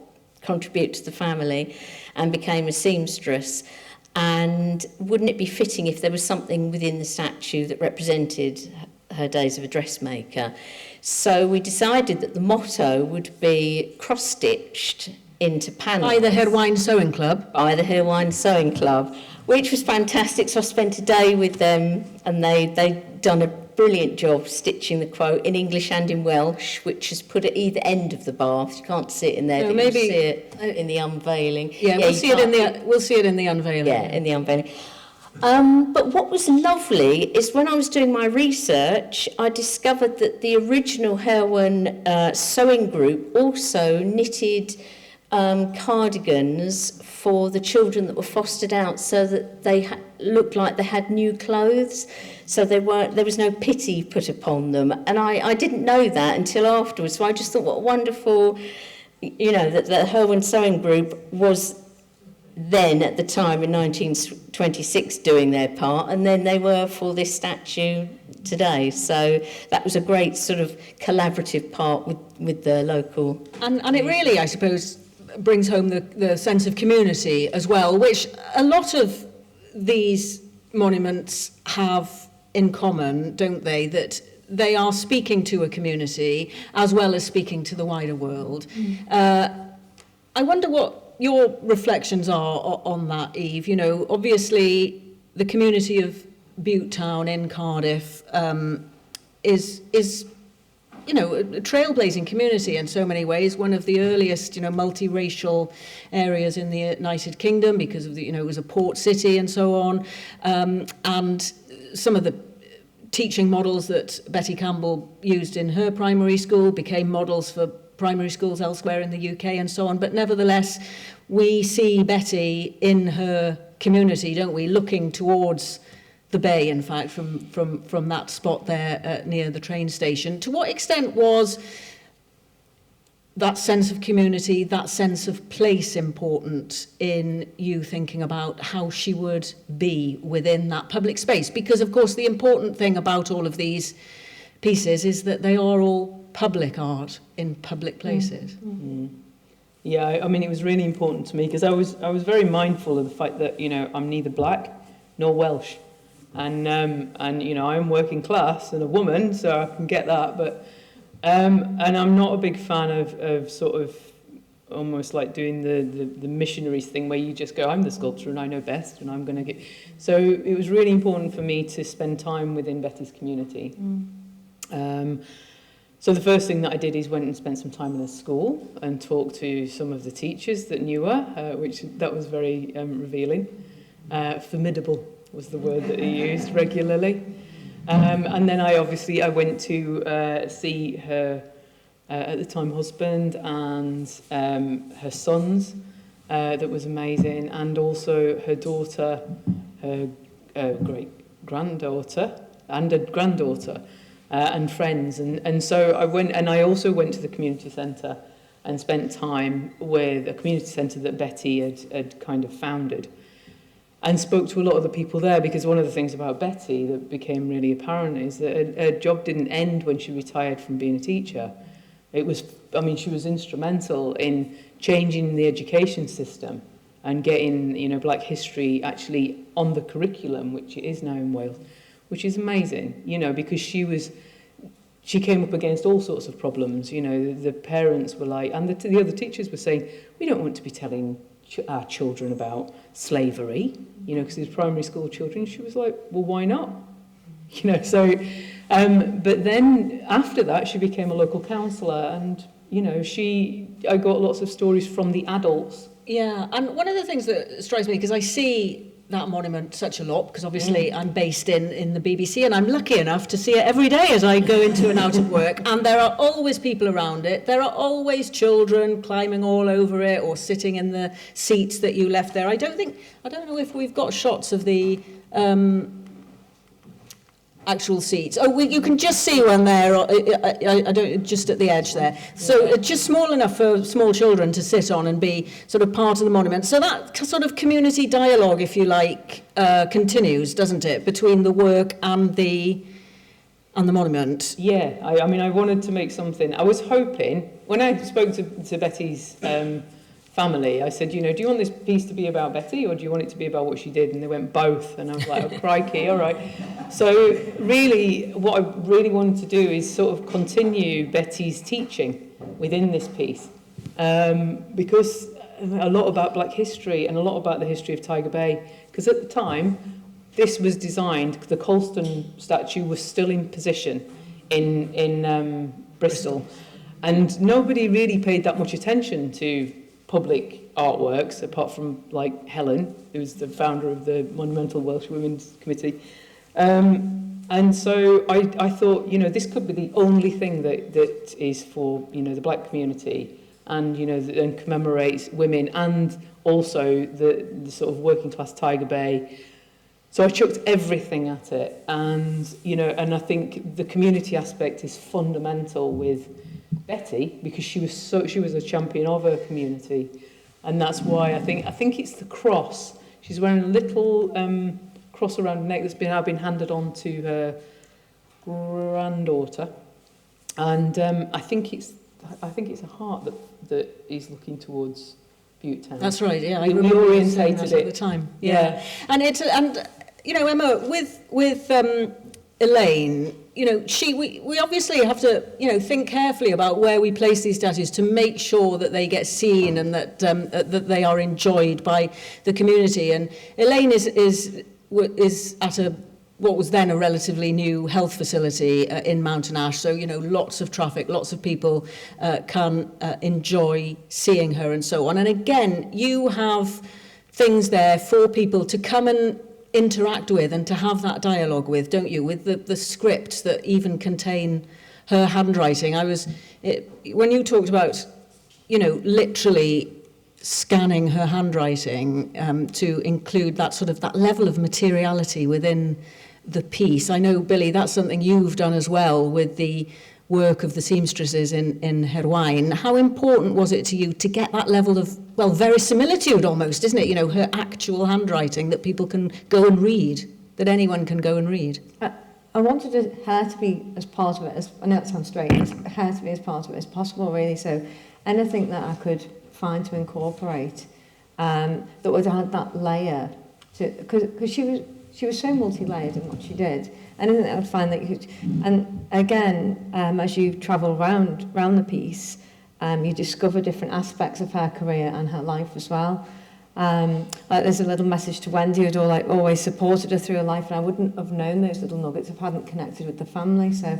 contribute to the family and became a seamstress. And wouldn't it be fitting if there was something within the statue that represented her days of a dressmaker? So we decided that the motto would be cross-stitched into panels. By the Herwine Sewing Club. By the Herwine Sewing Club, which was fantastic. So I spent a day with them, and they'd done a brilliant job stitching the quote in English and in Welsh, which is put at either end of the bath. You can't see it in there, No, but maybe you'll see it in the unveiling. Yeah, we'll see it in the unveiling. Yeah, in the unveiling. But what was lovely is when I was doing my research, I discovered that the original Herwen sewing group also knitted cardigans for the children that were fostered out, so that they looked like they had new clothes, so there was no pity put upon them. And I didn't know that until afterwards, so I just thought, what a wonderful, that the Herwen Sewing Group was then at the time in 1926 doing their part, and then they were for this statue today. So that was a great sort of collaborative part with the local. And it really, I suppose, brings home the sense of community as well, which a lot of these monuments have in common, don't they? That they are speaking to a community as well as speaking to the wider world. I wonder what your reflections are on that, Eve. Obviously the community of Bute Town in Cardiff is a trailblazing community in so many ways, one of the earliest, multiracial areas in the United Kingdom because of it was a port city and so on. And some of the teaching models that Betty Campbell used in her primary school became models for primary schools elsewhere in the UK and so on. But nevertheless, we see Betty in her community, don't we, looking towards the bay, in fact, from that spot there near the train station. To what extent was that sense of community, that sense of place important in you thinking about how she would be within that public space? Because, of course, the important thing about all of these pieces is that they are all public art in public places. Yeah, I mean, it was really important to me because I was very mindful of the fact that, I'm neither black nor Welsh. And I'm working class and a woman, so I can get that. But and I'm not a big fan of sort of almost like doing the missionaries thing where you just go, I'm the sculptor and I know best and I'm going to get. So it was really important for me to spend time within Betty's community. So the first thing that I did is went and spent some time in a school and talked to some of the teachers that knew her, that was very revealing. Formidable was the word that he used regularly. And then I went to see her, at the time, husband and her sons. That was amazing. And also her daughter, her great-granddaughter, and a granddaughter, and friends. And so I went, and I also went to the community centre and spent time with a community centre that Betty had kind of founded, and spoke to a lot of the people there, because one of the things about Betty that became really apparent is that her job didn't end when she retired from being a teacher. It was, I mean, she was instrumental in changing the education system and getting, you know, Black history actually on the curriculum, which it is now in Wales, which is amazing, you know, because she came up against all sorts of problems. You know, the parents were like, and the other teachers were saying, we don't want to be telling our children about slavery, you know, because these primary school children. She was like, well, why not? You know, so, but then after that, she became a local councillor, and, you know, I got lots of stories from the adults. Yeah, and one of the things that strikes me, because I see that monument such a lot, because obviously I'm based in the BBC, and I'm lucky enough to see it every day as I go into and out of work, and there are always people around it. There are always children climbing all over it or sitting in the seats that you left there. I don't know if we've got shots of the actual seats. Oh, you can just see one there. I don't, just at the edge there. So it's just small enough for small children to sit on and be sort of part of the monument. So that sort of community dialogue, if you like, continues, doesn't it, between the work and the monument? Yeah, I mean, I wanted to make something. I was hoping, when I spoke to Betty's family, I said, you know, do you want this piece to be about Betty, or do you want it to be about what she did? And they went, both. And I was like, oh, crikey, all right. So really, what I really wanted to do is sort of continue Betty's teaching within this piece, because a lot about Black history and a lot about the history of Tiger Bay, because at the time, this was designed, the Colston statue was still in position in Bristol, and nobody really paid that much attention to public artworks, apart from, like, Helen, who's the founder of the Monumental Welsh Women Committee. And so I thought, you know, this could be the only thing that is for, you know, the Black community, and, you know, and commemorates women and also the sort of working class Tiger Bay. So I chucked everything at it, and, you know, and I think the community aspect is fundamental with Betty, because she was a champion of her community, and that's why I think it's the cross. She's wearing a little cross around her neck that's now been handed on to her granddaughter, and I think it's a heart that is looking towards Butte Town. That's right. Yeah, I we remember orientated it at the time. Yeah. And you know, Emma, with Elaine, you know, we obviously have to, you know, think carefully about where we place these statues to make sure that they get seen and that they are enjoyed by the community. And Elaine is at what was then a relatively new health facility in Mountain Ash. So, you know, lots of traffic, lots of people can enjoy seeing her and so on. And again, you have things there for people to come and interact with and to have that dialogue with, don't you? With the scripts that even contain her handwriting. When you talked about, you know, literally scanning her handwriting to include that level of materiality within the piece. I know, Billie, that's something you've done as well with the work of the seamstresses in Herwain. How important was it to you to get that level of, well, verisimilitude almost, isn't it? You know, her actual handwriting that people can go and read, that anyone can go and read. I wanted her to be as part of it, I know that sounds strange, her to be as part of it as possible, really. So anything that I could find to incorporate that would add that layer to, because she was so multi-layered in what she did. Anything that I would find that you could, and again, as you travel around the piece, you discover different aspects of her career and her life as well. Like there's a little message to Wendy who'd always supported her through her life, and I wouldn't have known those little nuggets if I hadn't connected with the family. So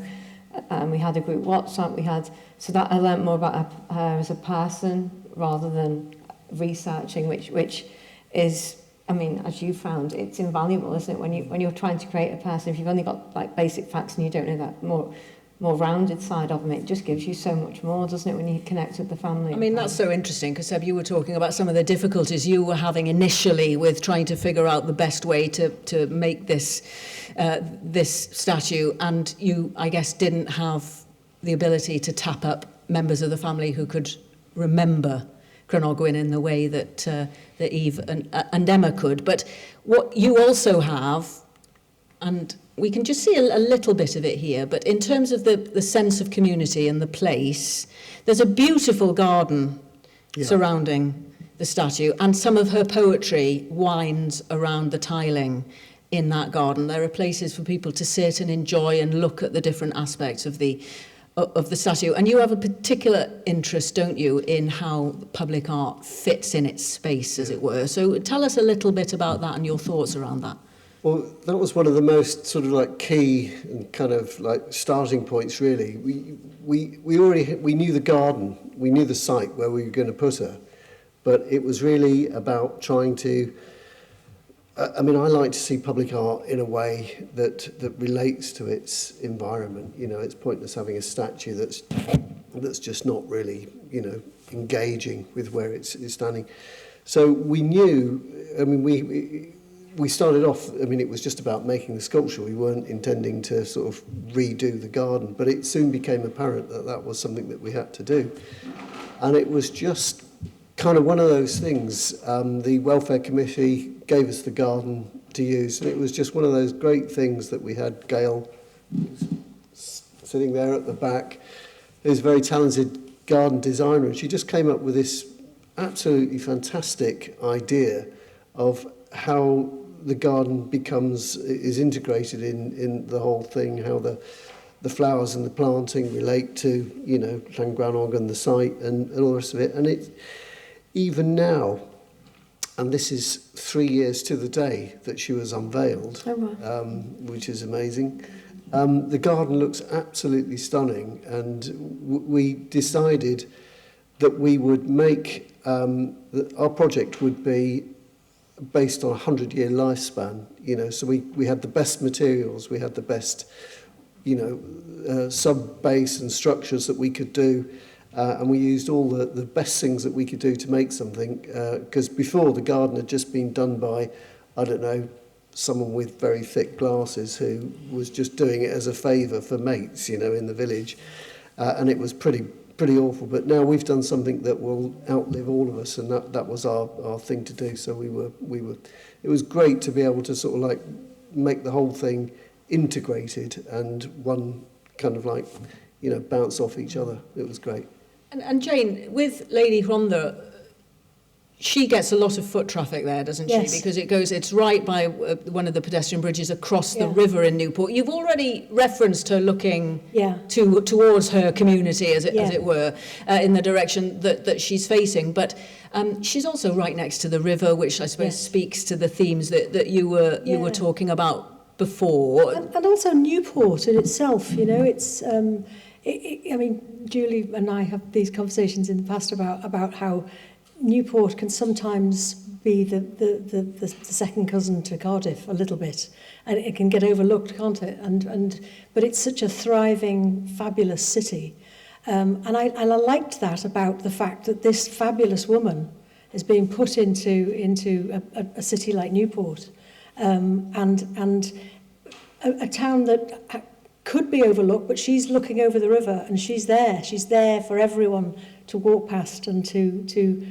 we had a group WhatsApp, so that I learnt more about her as a person rather than researching, which is I mean, as you found, it's invaluable, isn't it? When you're trying to create a person, if you've only got like basic facts and you don't know that more rounded side of them, it just gives you so much more, doesn't it, when you connect with the family? I mean, that's so interesting, because Seb, you were talking about some of the difficulties you were having initially with trying to figure out the best way to make this statue, and you, I guess, didn't have the ability to tap up members of the family who could remember Cronogwyn in the way that Eve and Emma could. But what you also have, and we can just see a little bit of it here, but in terms of the sense of community and the place, there's a beautiful garden surrounding the statue, and some of her poetry winds around the tiling in that garden. There are places for people to sit and enjoy and look at the different aspects of the statue. And you have a particular interest, don't you, in how public art fits in its space, as it were. So tell us a little bit about that and your thoughts around that. Well, that was one of the most sort of like key and kind of like starting points, really. We knew the garden, we knew the site where we were going to put her, but it was really about trying to. I mean, I like to see public art in a way that relates to its environment. You know, it's pointless having a statue that's just not really, you know, engaging with where it's standing. So we knew. I mean, we started off, I mean, it was just about making the sculpture. We weren't intending to sort of redo the garden, but it soon became apparent that that was something that we had to do. And it was just kind of one of those things. The welfare committee gave us the garden to use, and it was just one of those great things that we had Gail sitting there at the back, who's a very talented garden designer, and she just came up with this absolutely fantastic idea of how the garden is integrated in the whole thing, how the flowers and the planting relate to, you know, Llangrannog and the site and all the rest of it. And it, even now, and this is 3 years to the day that she was unveiled, which is amazing, the garden looks absolutely stunning, and we decided that we would make, our project would be based on a 100-year lifespan, you know, so we had the best materials, we had the best, you know, sub-base and structures that we could do, and we used all the best things that we could do to make something, because before the garden had just been done by, I don't know, someone with very thick glasses who was just doing it as a favour for mates, you know, in the village, and it was pretty awful. But now we've done something that will outlive all of us, and that was our thing to do. So we were it was great to be able to sort of like make the whole thing integrated and one kind of like, you know, bounce off each other. It was great. And Jane, with Lady Rhondda, she gets a lot of foot traffic there, doesn't she? Yes. Because it's right by one of the pedestrian bridges across the river in Newport. You've already referenced her looking towards her community, as it were, in the direction that she's facing. But she's also right next to the river, which I suppose speaks to the themes that you were talking about before. And also Newport in itself, you know, it's. I mean, Julie and I have these conversations in the past about how Newport can sometimes be the second cousin to Cardiff a little bit, and it can get overlooked, can't it? But it's such a thriving, fabulous city, and I liked that about the fact that this fabulous woman is being put into a city like Newport, and a town that could be overlooked, but she's looking over the river and she's there for everyone to walk past and to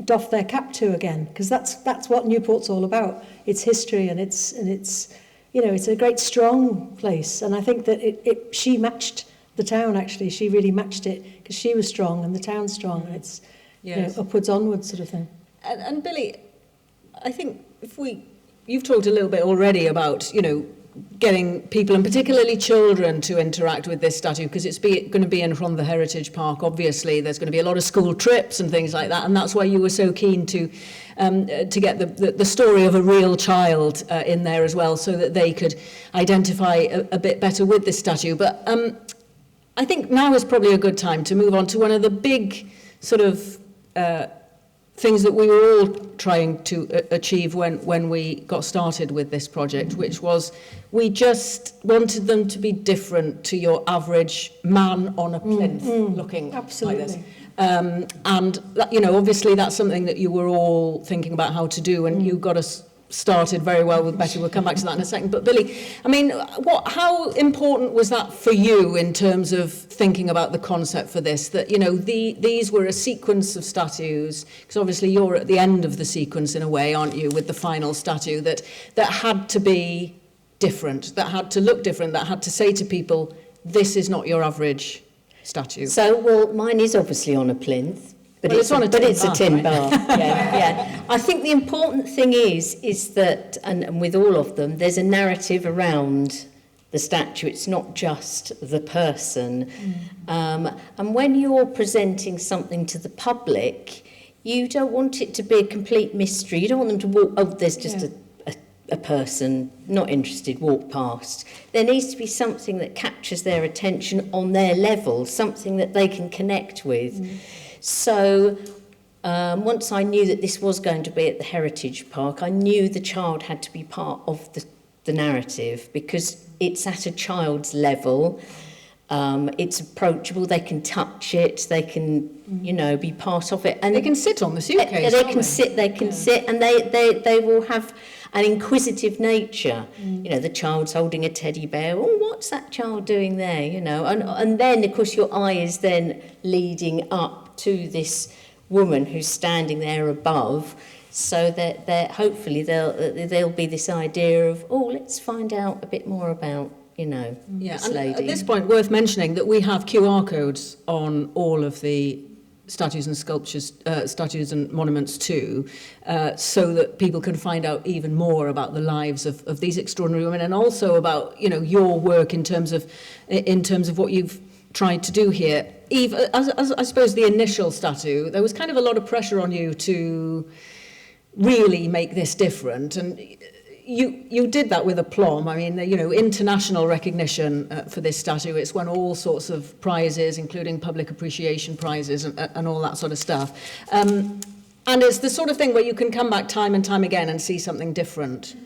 doff their cap to again, because that's what Newport's all about. It's history, and it's you know, it's a great strong place, and I think that she matched the town. Actually, she really matched it, because she was strong and the town's strong, and it's you know, upwards onwards sort of thing. And Billie, I think you've talked a little bit already about, you know, getting people, and particularly children, to interact with this statue, because it's going to be in Rhondda Heritage Park. Obviously, there's going to be a lot of school trips and things like that, and that's why you were so keen to get the story of a real child in there as well, so that they could identify a bit better with this statue. But I think now is probably a good time to move on to one of the big sort of things that we were all trying to achieve when we got started with this project, which was we just wanted them to be different to your average man on a plinth looking Absolutely. like this. And, you know, obviously that's something that you were all thinking about how to do, and you got us started very well with Betty. We'll come back to that in a second. But Billie, I mean, how important was that for you in terms of thinking about the concept for this? That, you know, these were a sequence of statues, because obviously you're at the end of the sequence in a way, aren't you, with the final statue, that had to be different, that had to look different, that had to say to people, this is not your average statue. So, well, mine is obviously on a plinth. But Well, it's it's on a tin bar. Yeah. I think the important thing is that, and with all of them, there's a narrative around the statue. It's not just the person. And when you're presenting something to the public, you don't want it to be a complete mystery. You don't want them to walk, oh, there's just a person, not interested, walk past. There needs to be something that captures their attention on their level, something that they can connect with. So once I knew that this was going to be at the Heritage Park, I knew the child had to be part of the narrative, because it's at a child's level. It's approachable, they can touch it, they can, you know, be part of it. And they can sit on the suitcase, they can sit, and they will have an inquisitive nature. You know, the child's holding a teddy bear. Oh, what's that child doing there? You know, and then, of course, your eye is then leading up to this woman who's standing there above, so that hopefully there'll be this idea of, oh, let's find out a bit more about, you know, this lady. At this point, worth mentioning that we have QR codes on all of the statues and sculptures, statues and monuments too, so that people can find out even more about the lives of these extraordinary women, and also about, you know, your work in terms of what you've tried to do here. Eve, as I suppose the initial statue, there was kind of a lot of pressure on you to really make this different, and you did that with aplomb. I mean, you know, international recognition for this statue. It's won all sorts of prizes, including public appreciation prizes and all that sort of stuff. And it's the sort of thing where you can come back time and time again and see something different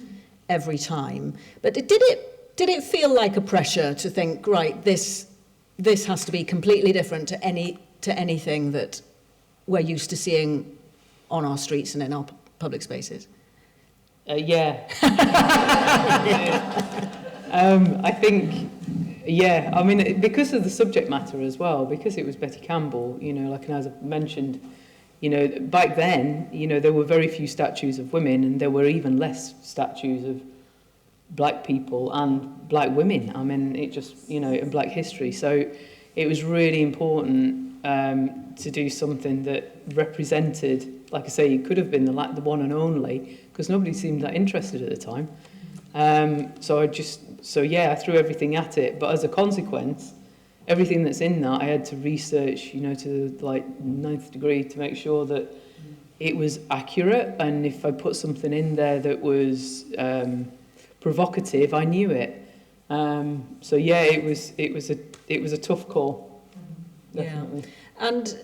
every time. But did it feel like a pressure to think, right, this has to be completely different to anything that we're used to seeing on our streets and in our public spaces? Yeah. I think, yeah, I mean, because of the subject matter as well, because it was Betty Campbell, you know, like, and as I mentioned, you know, back then, you know, there were very few statues of women, and there were even less statues of black people and black women. I mean, it just, you know, in black history. So it was really important to do something that represented, like I say, it could have been the one and only, because nobody seemed that interested at the time. So I threw everything at it. But as a consequence, everything that's in that, I had to research, you know, to like 9th degree to make sure that it was accurate. And if I put something in there that was provocative, I knew it. So yeah, it was a tough call, definitely. Yeah. And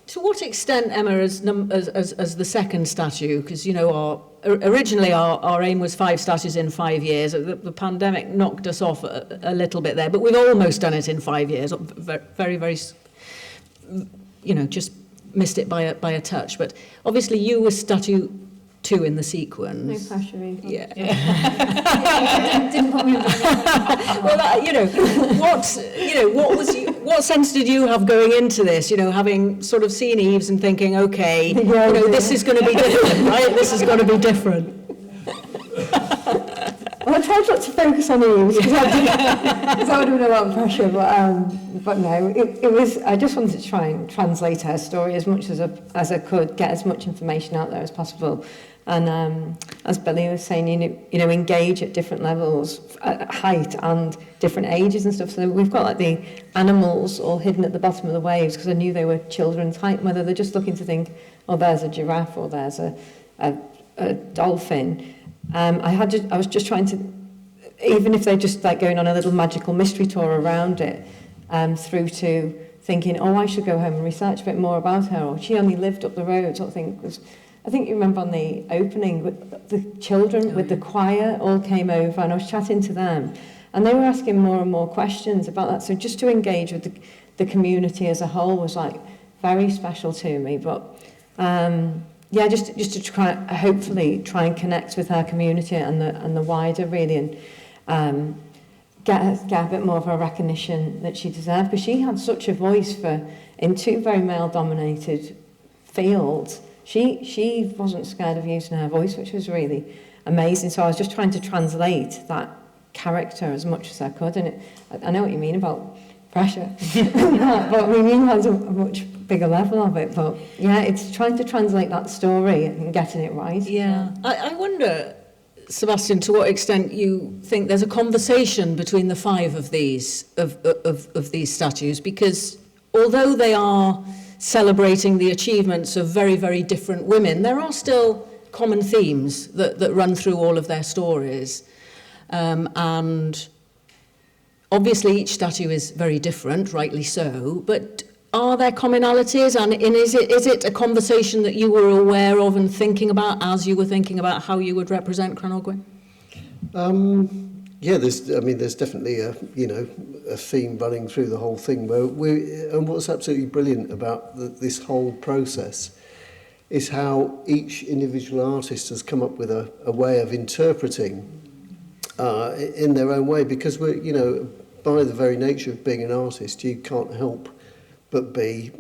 to what extent, Emma, as the second statue, because, you know, originally our aim was 5 statues in 5 years. The pandemic knocked us off a little bit there, but we've almost done it in 5 years. Very, very, you know, just missed it by a touch. But obviously you were statue 2 in the sequence. No pressure, Eve. Yeah. Didn't put me in. Well, what sense did you have going into this? You know, having sort of seen Eve's and thinking, okay, you know, this is going to be different, right? This is going to be different. Well, I tried not to focus on Eve's because that would have been a lot of pressure. But no, it was. I just wanted to try and translate her story as much as I could, get as much information out there as possible. And as Billie was saying, you know, engage at different levels, at height and different ages and stuff. So we've got like the animals all hidden at the bottom of the waves because I knew they were children's height, whether they're just looking to think, oh, there's a giraffe or there's a dolphin. I was just trying to, even if they're just like going on a little magical mystery tour around it, through to thinking, oh, I should go home and research a bit more about her, or she only lived up the road, sort of thing. I think you remember on the opening, with the children with the choir all came over, and I was chatting to them, and they were asking more and more questions about that. So just to engage with the community as a whole was like very special to me. But yeah, just to hopefully try and connect with her community and the wider really, and get a bit more of a recognition that she deserved, because she had such a voice in two very male-dominated fields. She wasn't scared of using her voice, which was really amazing. So I was just trying to translate that character as much as I could, and I know what you mean about pressure, but we mean has a much bigger level of it. But yeah, it's trying to translate that story and getting it right. Yeah, I wonder, Sebastien, to what extent you think there's a conversation between the five of these of these statues, because although they are celebrating the achievements of very, very different women, there are still common themes that run through all of their stories. And obviously each statue is very different, rightly so, but are there commonalities, and is it a conversation that you were aware of and thinking about as you were thinking about how you would represent Crynogwen? Yeah, there's definitely a theme running through the whole thing. And what's absolutely brilliant about this whole process is how each individual artist has come up with a way of interpreting in their own way, because by the very nature of being an artist, you can't help but be,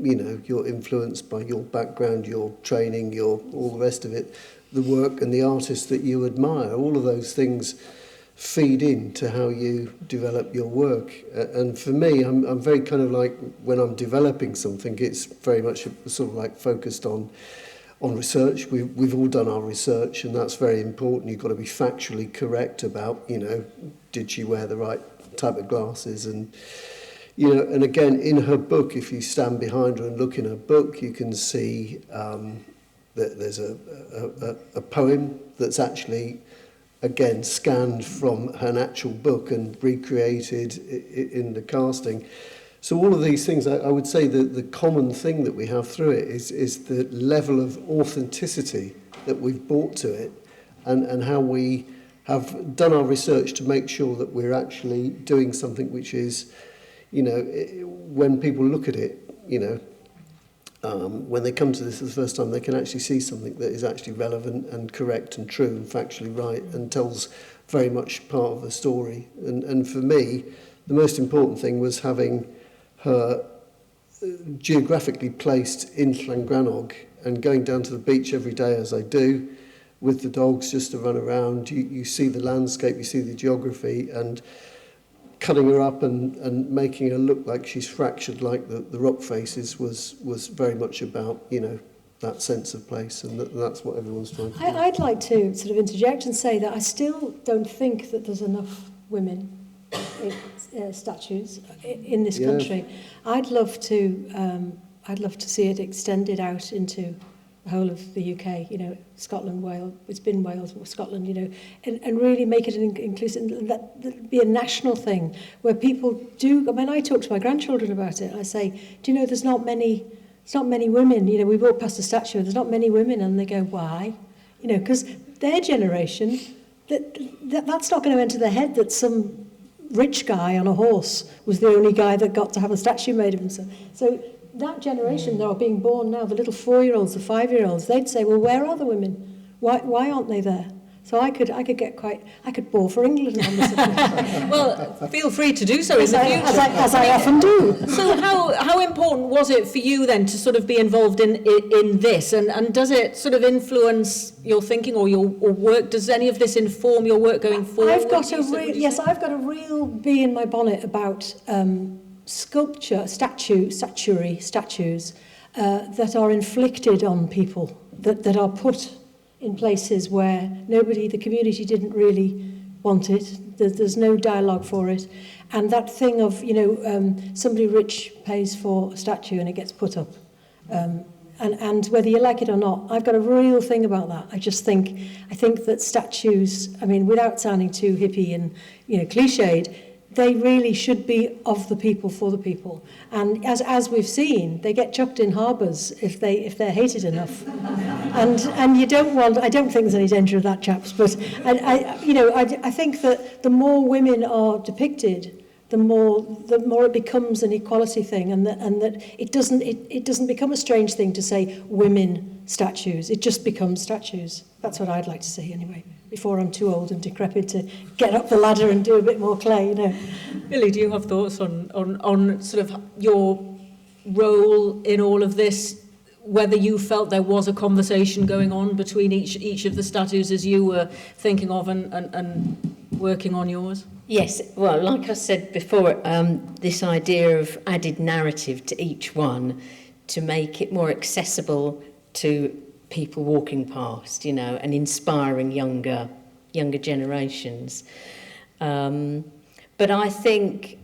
you're influenced by your background, your training, all the rest of it, the work and the artist that you admire. All of those things feed into how you develop your work. And for me, I'm very kind of like, when I'm developing something, it's very much sort of like focused on research. We've all done our research, and that's very important. You've got to be factually correct about, did she wear the right type of glasses? And and again, in her book, if you stand behind her and look in her book, you can see that there's a poem that's actually, again, scanned from her actual book and recreated in the casting. So all of these things, I would say that the common thing that we have through it is the level of authenticity that we've brought to it, and how we have done our research to make sure that we're actually doing something which is, when people look at it, when they come to this for the first time, they can actually see something that is actually relevant and correct and true and factually right and tells very much part of the story. And for me, the most important thing was having her geographically placed in Llangrannog and going down to the beach every day, as I do, with the dogs just to run around. You see the landscape, you see the geography, and cutting her up and making her look like she's fractured like the rock faces was very much about, that sense of place, and that's what everyone's trying to do. I'd like to sort of interject and say that I still don't think that there's enough women in statues in this country. I'd love to see it extended out into the whole of the UK, Scotland, Wales, it's been Wales, Scotland, and really make it an inclusive, that be a national thing where people do. I mean, I talk to my grandchildren about it. I say, do you know, there's not many women, we walk past a statue, there's not many women, and they go, why? Because their generation, that's not going to enter their head that some rich guy on a horse was the only guy that got to have a statue made of himself. So that generation that are being born now, the little 4-year-olds, the 5-year-olds, they'd say, well, where are the women? Why aren't they there? So I could bore for England on this. Well, feel free to do so in the future. As I often do. So how important was it for you then to sort of be involved in this? And does it sort of influence your thinking or your work? Does any of this inform your work going forward? I've got a real bee in my bonnet about sculpture, statues that are inflicted on people, that are put in places where the community didn't really want it. There's no dialogue for it. And that thing of, somebody rich pays for a statue and it gets put up. And whether you like it or not, I've got a real thing about that. I think that statues, without sounding too hippie and, cliched, they really should be of the people, for the people. And as we've seen, they get chucked in harbours if they're hated enough. And you don't want, I don't think there's any danger of that, chaps, but I think that the more women are depicted, the more it becomes an equality thing, and that it doesn't become a strange thing to say women statues. It just becomes statues. That's what I'd like to see anyway, before I'm too old and decrepit to get up the ladder and do a bit more clay, you know. Billie, do you have thoughts on sort of your role in all of this, whether you felt there was a conversation going on between each of the statues as you were thinking of and working on yours? Yes, well, like I said before, this idea of added narrative to each one to make it more accessible to people walking past, and inspiring younger generations. But I think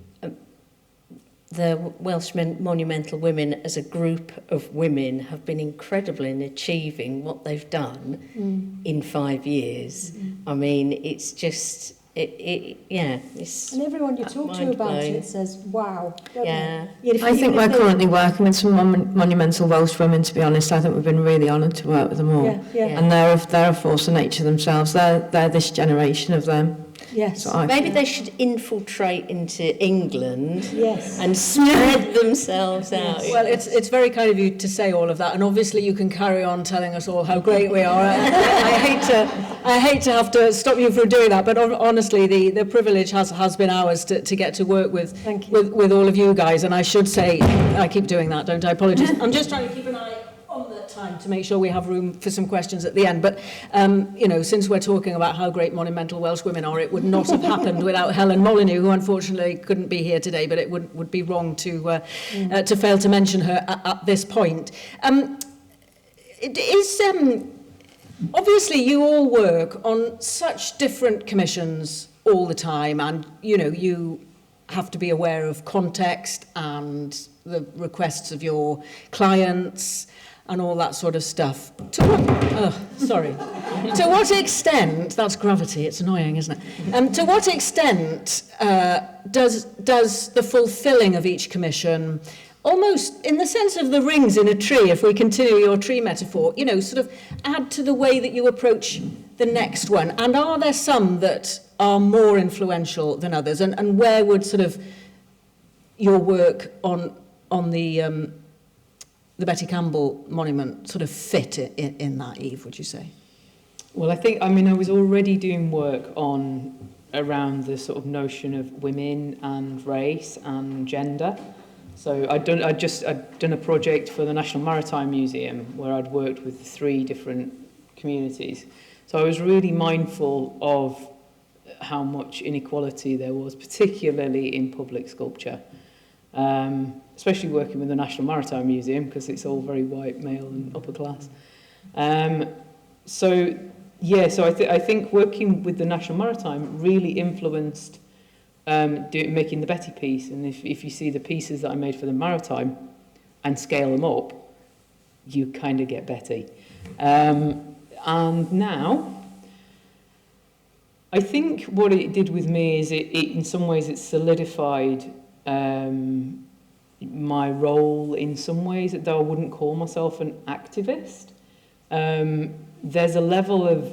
the Welsh Monumental Women as a group of women have been incredible in achieving what they've done in 5 years. I mean, it's just... it's and everyone you talk to about it says, wow. Yeah. I think we're currently working with some Monumental Welsh Women, to be honest. I think we've been really honoured to work with them all. Yeah. And they're a force of nature themselves. They're this generation of them. Yes. So Maybe they should infiltrate into England Yes. and spread themselves out. Well, it's very kind of you to say all of that, and obviously you can carry on telling us all how great we are. I hate to have to stop you from doing that, but honestly, the privilege has been ours to get to work with all of you guys, and I should say, I keep doing that, don't I? Apologies. I'm just trying to keep an eye on the time to make sure we have room for some questions at the end. But, since we're talking about how great Monumental Welsh Women are, it would not have happened without Helen Molyneux, who unfortunately couldn't be here today, but it would be wrong to fail to mention her at this point. It is... obviously, you all work on such different commissions all the time, and, you have to be aware of context and the requests of your clients and all that sort of stuff. To what extent, that's gravity, it's annoying, isn't it? To what extent does the fulfilling of each commission, almost in the sense of the rings in a tree, if we continue your tree metaphor, sort of add to the way that you approach the next one? And are there some that are more influential than others? And where would sort of your work on the Betty Campbell monument sort of fit in that, Eve, would you say? Well, I was already doing work around the sort of notion of women and race and gender. So I'd done a project for the National Maritime Museum where I'd worked with 3 different communities. So I was really mindful of how much inequality there was, particularly in public sculpture. Especially working with the National Maritime Museum, because it's all very white, male and upper class. So I think working with the National Maritime really influenced making the Betty piece. And if you see the pieces that I made for the Maritime and scale them up, you kind of get Betty. And now, I think what it did with me is it in some ways it solidified my role in some ways, though I wouldn't call myself an activist. There's a level of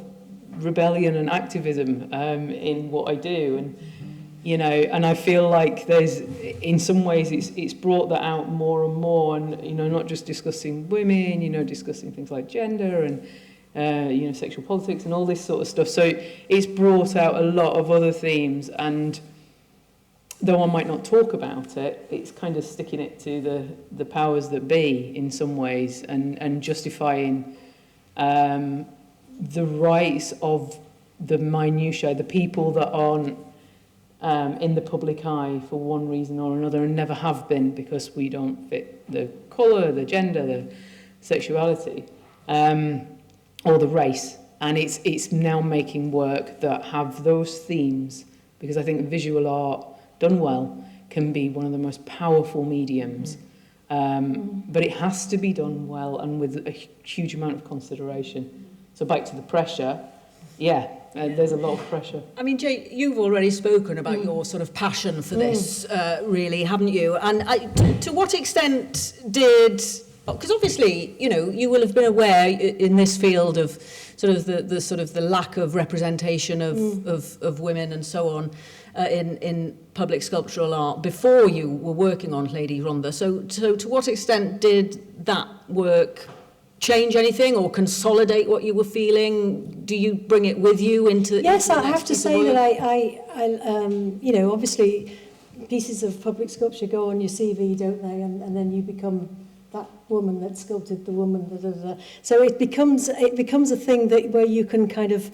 rebellion and activism in what I do, and I feel like there's, in some ways, it's brought that out more and more, and not just discussing women, discussing things like gender and sexual politics and all this sort of stuff. So it's brought out a lot of other themes, and though I might not talk about it, it's kind of sticking it to the powers that be in some ways, and justifying the rights of the minutiae, the people that aren't in the public eye for one reason or another, and never have been because we don't fit the colour, the gender, the sexuality, or the race. And it's now making work that have those themes, because I think visual art, done well, can be one of the most powerful mediums. But it has to be done well and with a huge amount of consideration. So back to the pressure, Yeah, there's a lot of pressure. I mean, Jay, you've already spoken about your sort of passion for this, really, haven't you? And to what extent did... Because obviously, you know, you will have been aware in this field of sort of the lack of representation of women and so on in public sculptural art before you were working on Lady Rhondda. So to what extent did that work change anything or consolidate what you were feeling? Do you bring it with you into? Yes, into I have to say that I you know, obviously pieces of public sculpture go on your CV, don't they? And then you become that woman that sculpted the woman. Da, da, da. So it becomes a thing that where you can kind of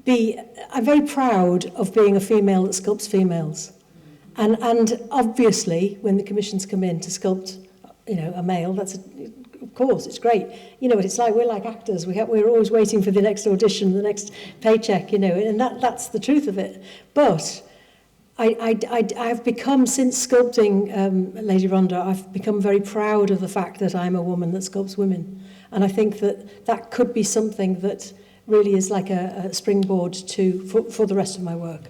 be. I'm very proud of being a female that sculpts females, and obviously when the commissions come in to sculpt, you know, a male, of course, it's great. You know what it's like. We're like actors. We're always waiting for the next audition, the next paycheck, you know, and that's the truth of it. But I've become, since sculpting Lady Rhondda, I've become very proud of the fact that I'm a woman that sculpts women. And I think that could be something that really is like a springboard for the rest of my work.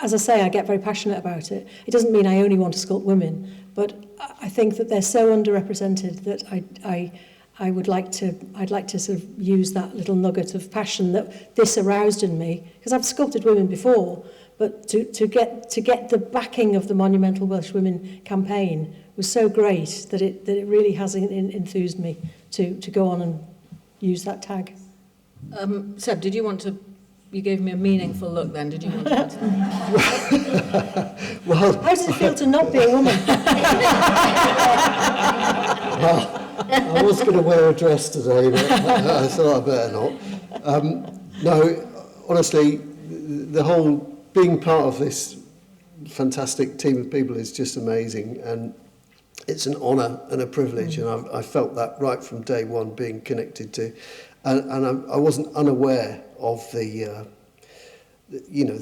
As I say, I get very passionate about it. It doesn't mean I only want to sculpt women, but I think that they're so underrepresented that I'd like to sort of use that little nugget of passion that this aroused in me, because I've sculpted women before, but to get the backing of the Monumental Welsh Women campaign was so great that it really has enthused me to go on and use that tag. Seb, did you want to? You gave me a meaningful look then, did you? Well, how does it feel to not be a woman? Well, I was going to wear a dress today, but I thought I better not. No, honestly, the whole being part of this fantastic team of people is just amazing, and it's an honour and a privilege, and I felt that right from day one, being connected to, and I wasn't unaware of the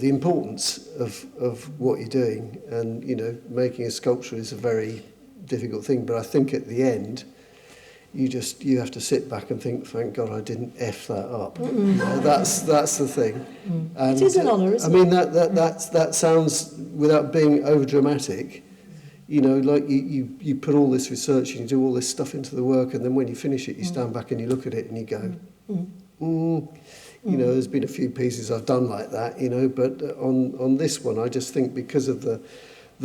importance of what you're doing, and you know, making a sculpture is a very difficult thing, but I think at the end you have to sit back and think, thank God I didn't F that up. You know, that's the thing. And, it is an honour, isn't it? I mean, that sounds, without being over dramatic, you know, like you put all this research and you do all this stuff into the work, and then when you finish it, you stand back and you look at it and you go, you know, there's been a few pieces I've done like that, you know, but on this one, I just think because of the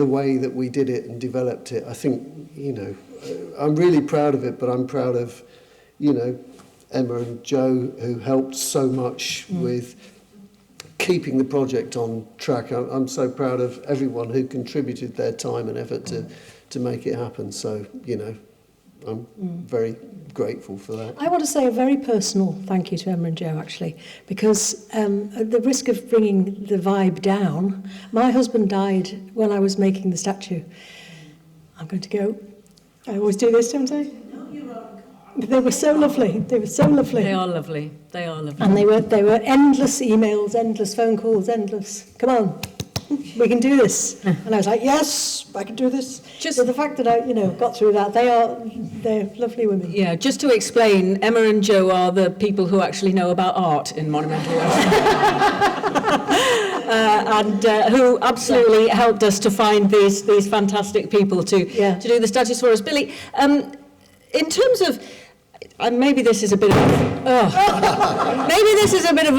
way that we did it and developed it, I think, you know, I'm really proud of it, but I'm proud of, you know, Emma and Joe, who helped so much with keeping the project on track. I'm so proud of everyone who contributed their time and effort to make it happen. So, you know, I'm very grateful for that. I want to say a very personal thank you to Emma and Joe, actually, because at the risk of bringing the vibe down, my husband died when I was making the statue. I'm going to go. I always do this, don't I? No, you're wrong. They were so lovely. They were so lovely. They are lovely. They are lovely. And they were endless emails, endless phone calls, endless. Come on, we can do this. And I was like, yes, I can do this. So the fact that I, you know, got through that, they're lovely women. Yeah, just to explain, Emma and Joe are the people who actually know about art in Monumental Welsh. And who absolutely helped us to find these fantastic people to do the statues for us. Billie, in terms of, maybe this is a bit of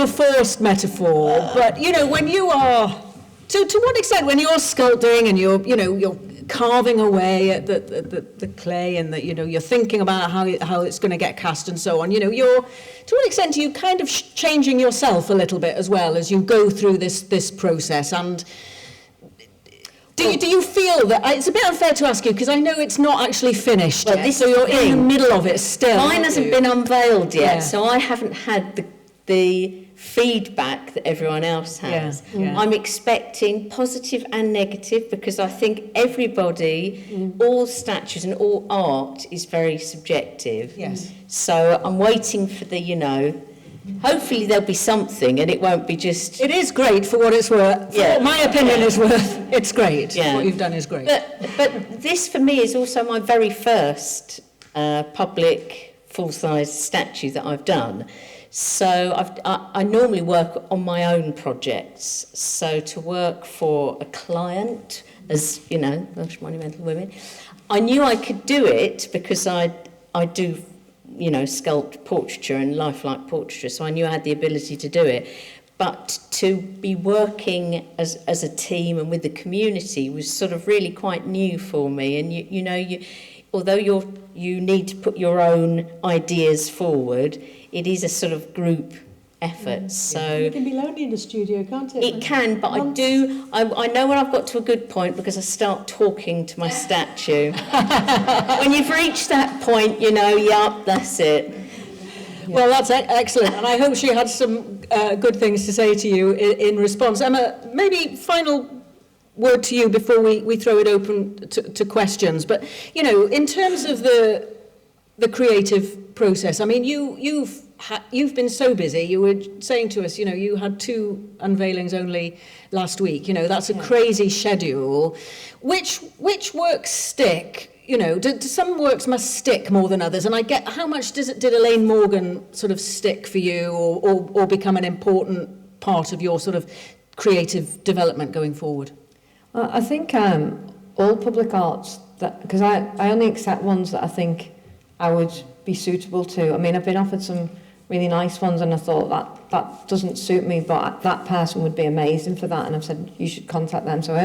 a forced metaphor, but you know, when you are, to what extent, when you're sculpting and you're carving away at the clay, and that, you know, you're thinking about how it's going to get cast and so on, you know, to what extent are you kind of changing yourself a little bit as well as you go through this process? And do you feel that, it's a bit unfair to ask you because I know it's not actually finished yet, so you're in the middle of it still. Mine hasn't been unveiled yet, so I haven't had the feedback that everyone else has. I'm expecting positive and negative, because I think everybody, all statues and all art is very subjective. Yes. So I'm waiting for the, you know, hopefully there'll be something and it won't be just... It is great for what it's worth. For what my opinion is worth, it's great. Yeah. What you've done is great. But this for me is also my very first public full-size statue that I've done, So I normally work on my own projects. So to work for a client, as you know, Welsh Monumental Women, I knew I could do it because I do, you know, sculpt portraiture and lifelike portraiture, so I knew I had the ability to do it. But to be working as a team and with the community was sort of really quite new for me. And although you need to put your own ideas forward, it is a sort of group effort. So it can be lonely in the studio, can't it? It can, but I know when I've got to a good point because I start talking to my statue. When you've reached that point, you know, yup, that's it. Well, that's excellent, and I hope she had some good things to say to you in response. Emma, maybe final word to you before we throw it open to questions. But, you know, in terms of the creative process, I mean, you've been so busy. You were saying to us, you know, you had 2 unveilings only last week. You know, that's a crazy schedule. Which works stick? You know, some works must stick more than others, and I get how much did Elaine Morgan sort of stick for you, or become an important part of your sort of creative development going forward? Well, I think all public arts, because I only accept ones that I think I would be suitable to. I mean, I've been offered some really nice ones, and I thought that doesn't suit me, but that person would be amazing for that, and I've said you should contact them. So I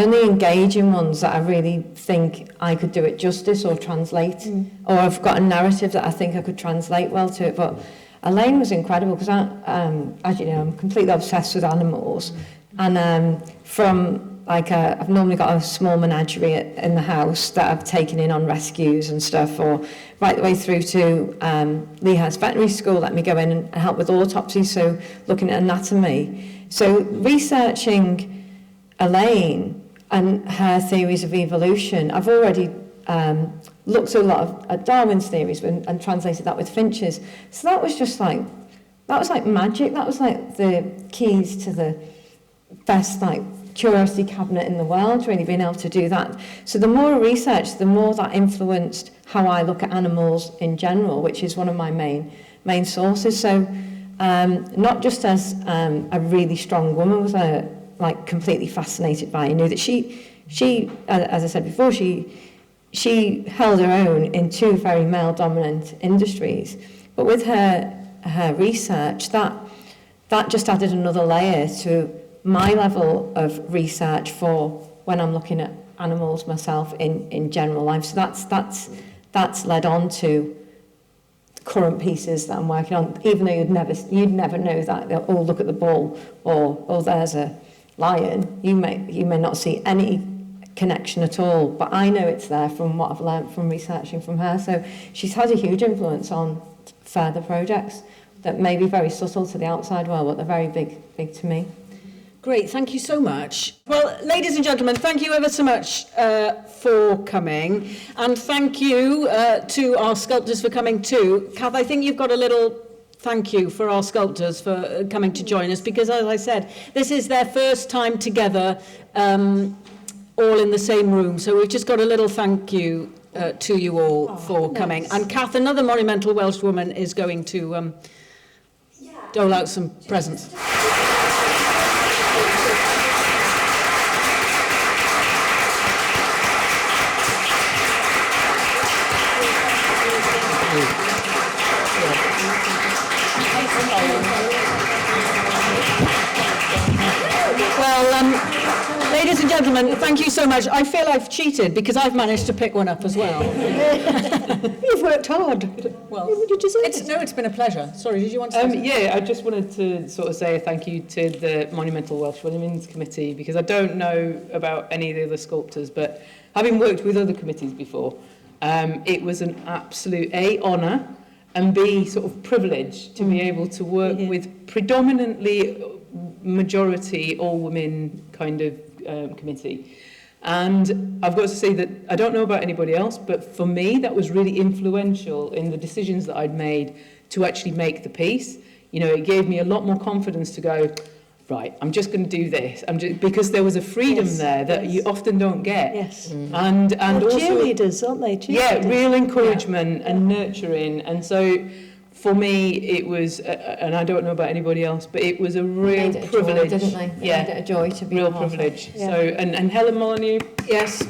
only engage in ones that I really think I could do it justice or translate, or I've got a narrative that I think I could translate well to it. But Elaine was incredible because as you know, I'm completely obsessed with animals, and from like I've normally got a small menagerie in the house that I've taken in on rescues and stuff, or right the way through to Lehurst Veterinary School, let me go in and help with autopsies, so looking at anatomy. So researching Elaine and her theories of evolution, I've already looked at a lot of Darwin's theories and translated that with Finch's. So that was just like, that was like magic. That was like the keys to the best like curiosity cabinet in the world, really being able to do that. So the more I researched, the more that influenced how I look at animals in general, which is one of my main sources. So not just as a really strong woman was I like completely fascinated by. I knew that she as I said before, she held her own in 2 very male-dominant industries. But with her research, that just added another layer to my level of research for when I'm looking at animals myself in general life. So that's led on to current pieces that I'm working on, even though you'd never know that. They'll all look at the bull, or oh, there's a lion. You may not see any connection at all, but I know it's there from what I've learned from researching from her. So she's had a huge influence on further projects that may be very subtle to the outside world, but they're very big to me. Great, thank you so much. Well, ladies and gentlemen, thank you ever so much for coming, and thank you to our sculptors for coming too. Kath, I think you've got a little thank you for our sculptors for coming to join us, because as I said, this is their first time together, all in the same room, so we've just got a little thank you to you all for coming. Nice. And Kath, another Monumental Welsh Woman, is going to dole out some presents. Well, ladies and gentlemen, thank you so much. I feel I've cheated because I've managed to pick one up as well. You've worked hard. Well, did you say it's been a pleasure. Sorry, did you want to say Yeah, I just wanted to sort of say a thank you to the Monumental Welsh Women's Committee, because I don't know about any of the other sculptors, but having worked with other committees before, it was an absolute A, honour, and B, sort of privilege to be able to work with predominantly majority all-women kind of committee. And I've got to say that I don't know about anybody else, but for me, that was really influential in the decisions that I'd made to actually make the piece. You know, it gave me a lot more confidence to go, right, I'm just going to do this. Because there was a freedom there that you often don't get. Yes. And also cheerleaders, aren't they? Cheerleaders. Yeah, real encouragement and nurturing. And so for me, it was, and I don't know about anybody else, but it was a real Made it a privilege. joy, didn't they? They Yeah, made it a joy to be real part of. privilege. Yeah. So, and Helen Molyneux, Yes.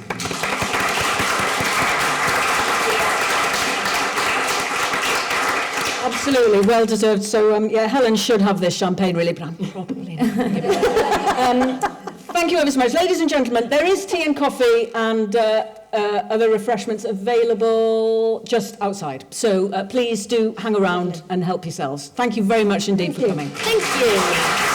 Absolutely, well deserved. So, yeah, Helen should have this champagne, really, but I'm probably not going to give it. Thank you ever so much. Ladies and gentlemen, there is tea and coffee and other refreshments available just outside. So please do hang around and help yourselves. Thank you very much indeed for coming. Thank you.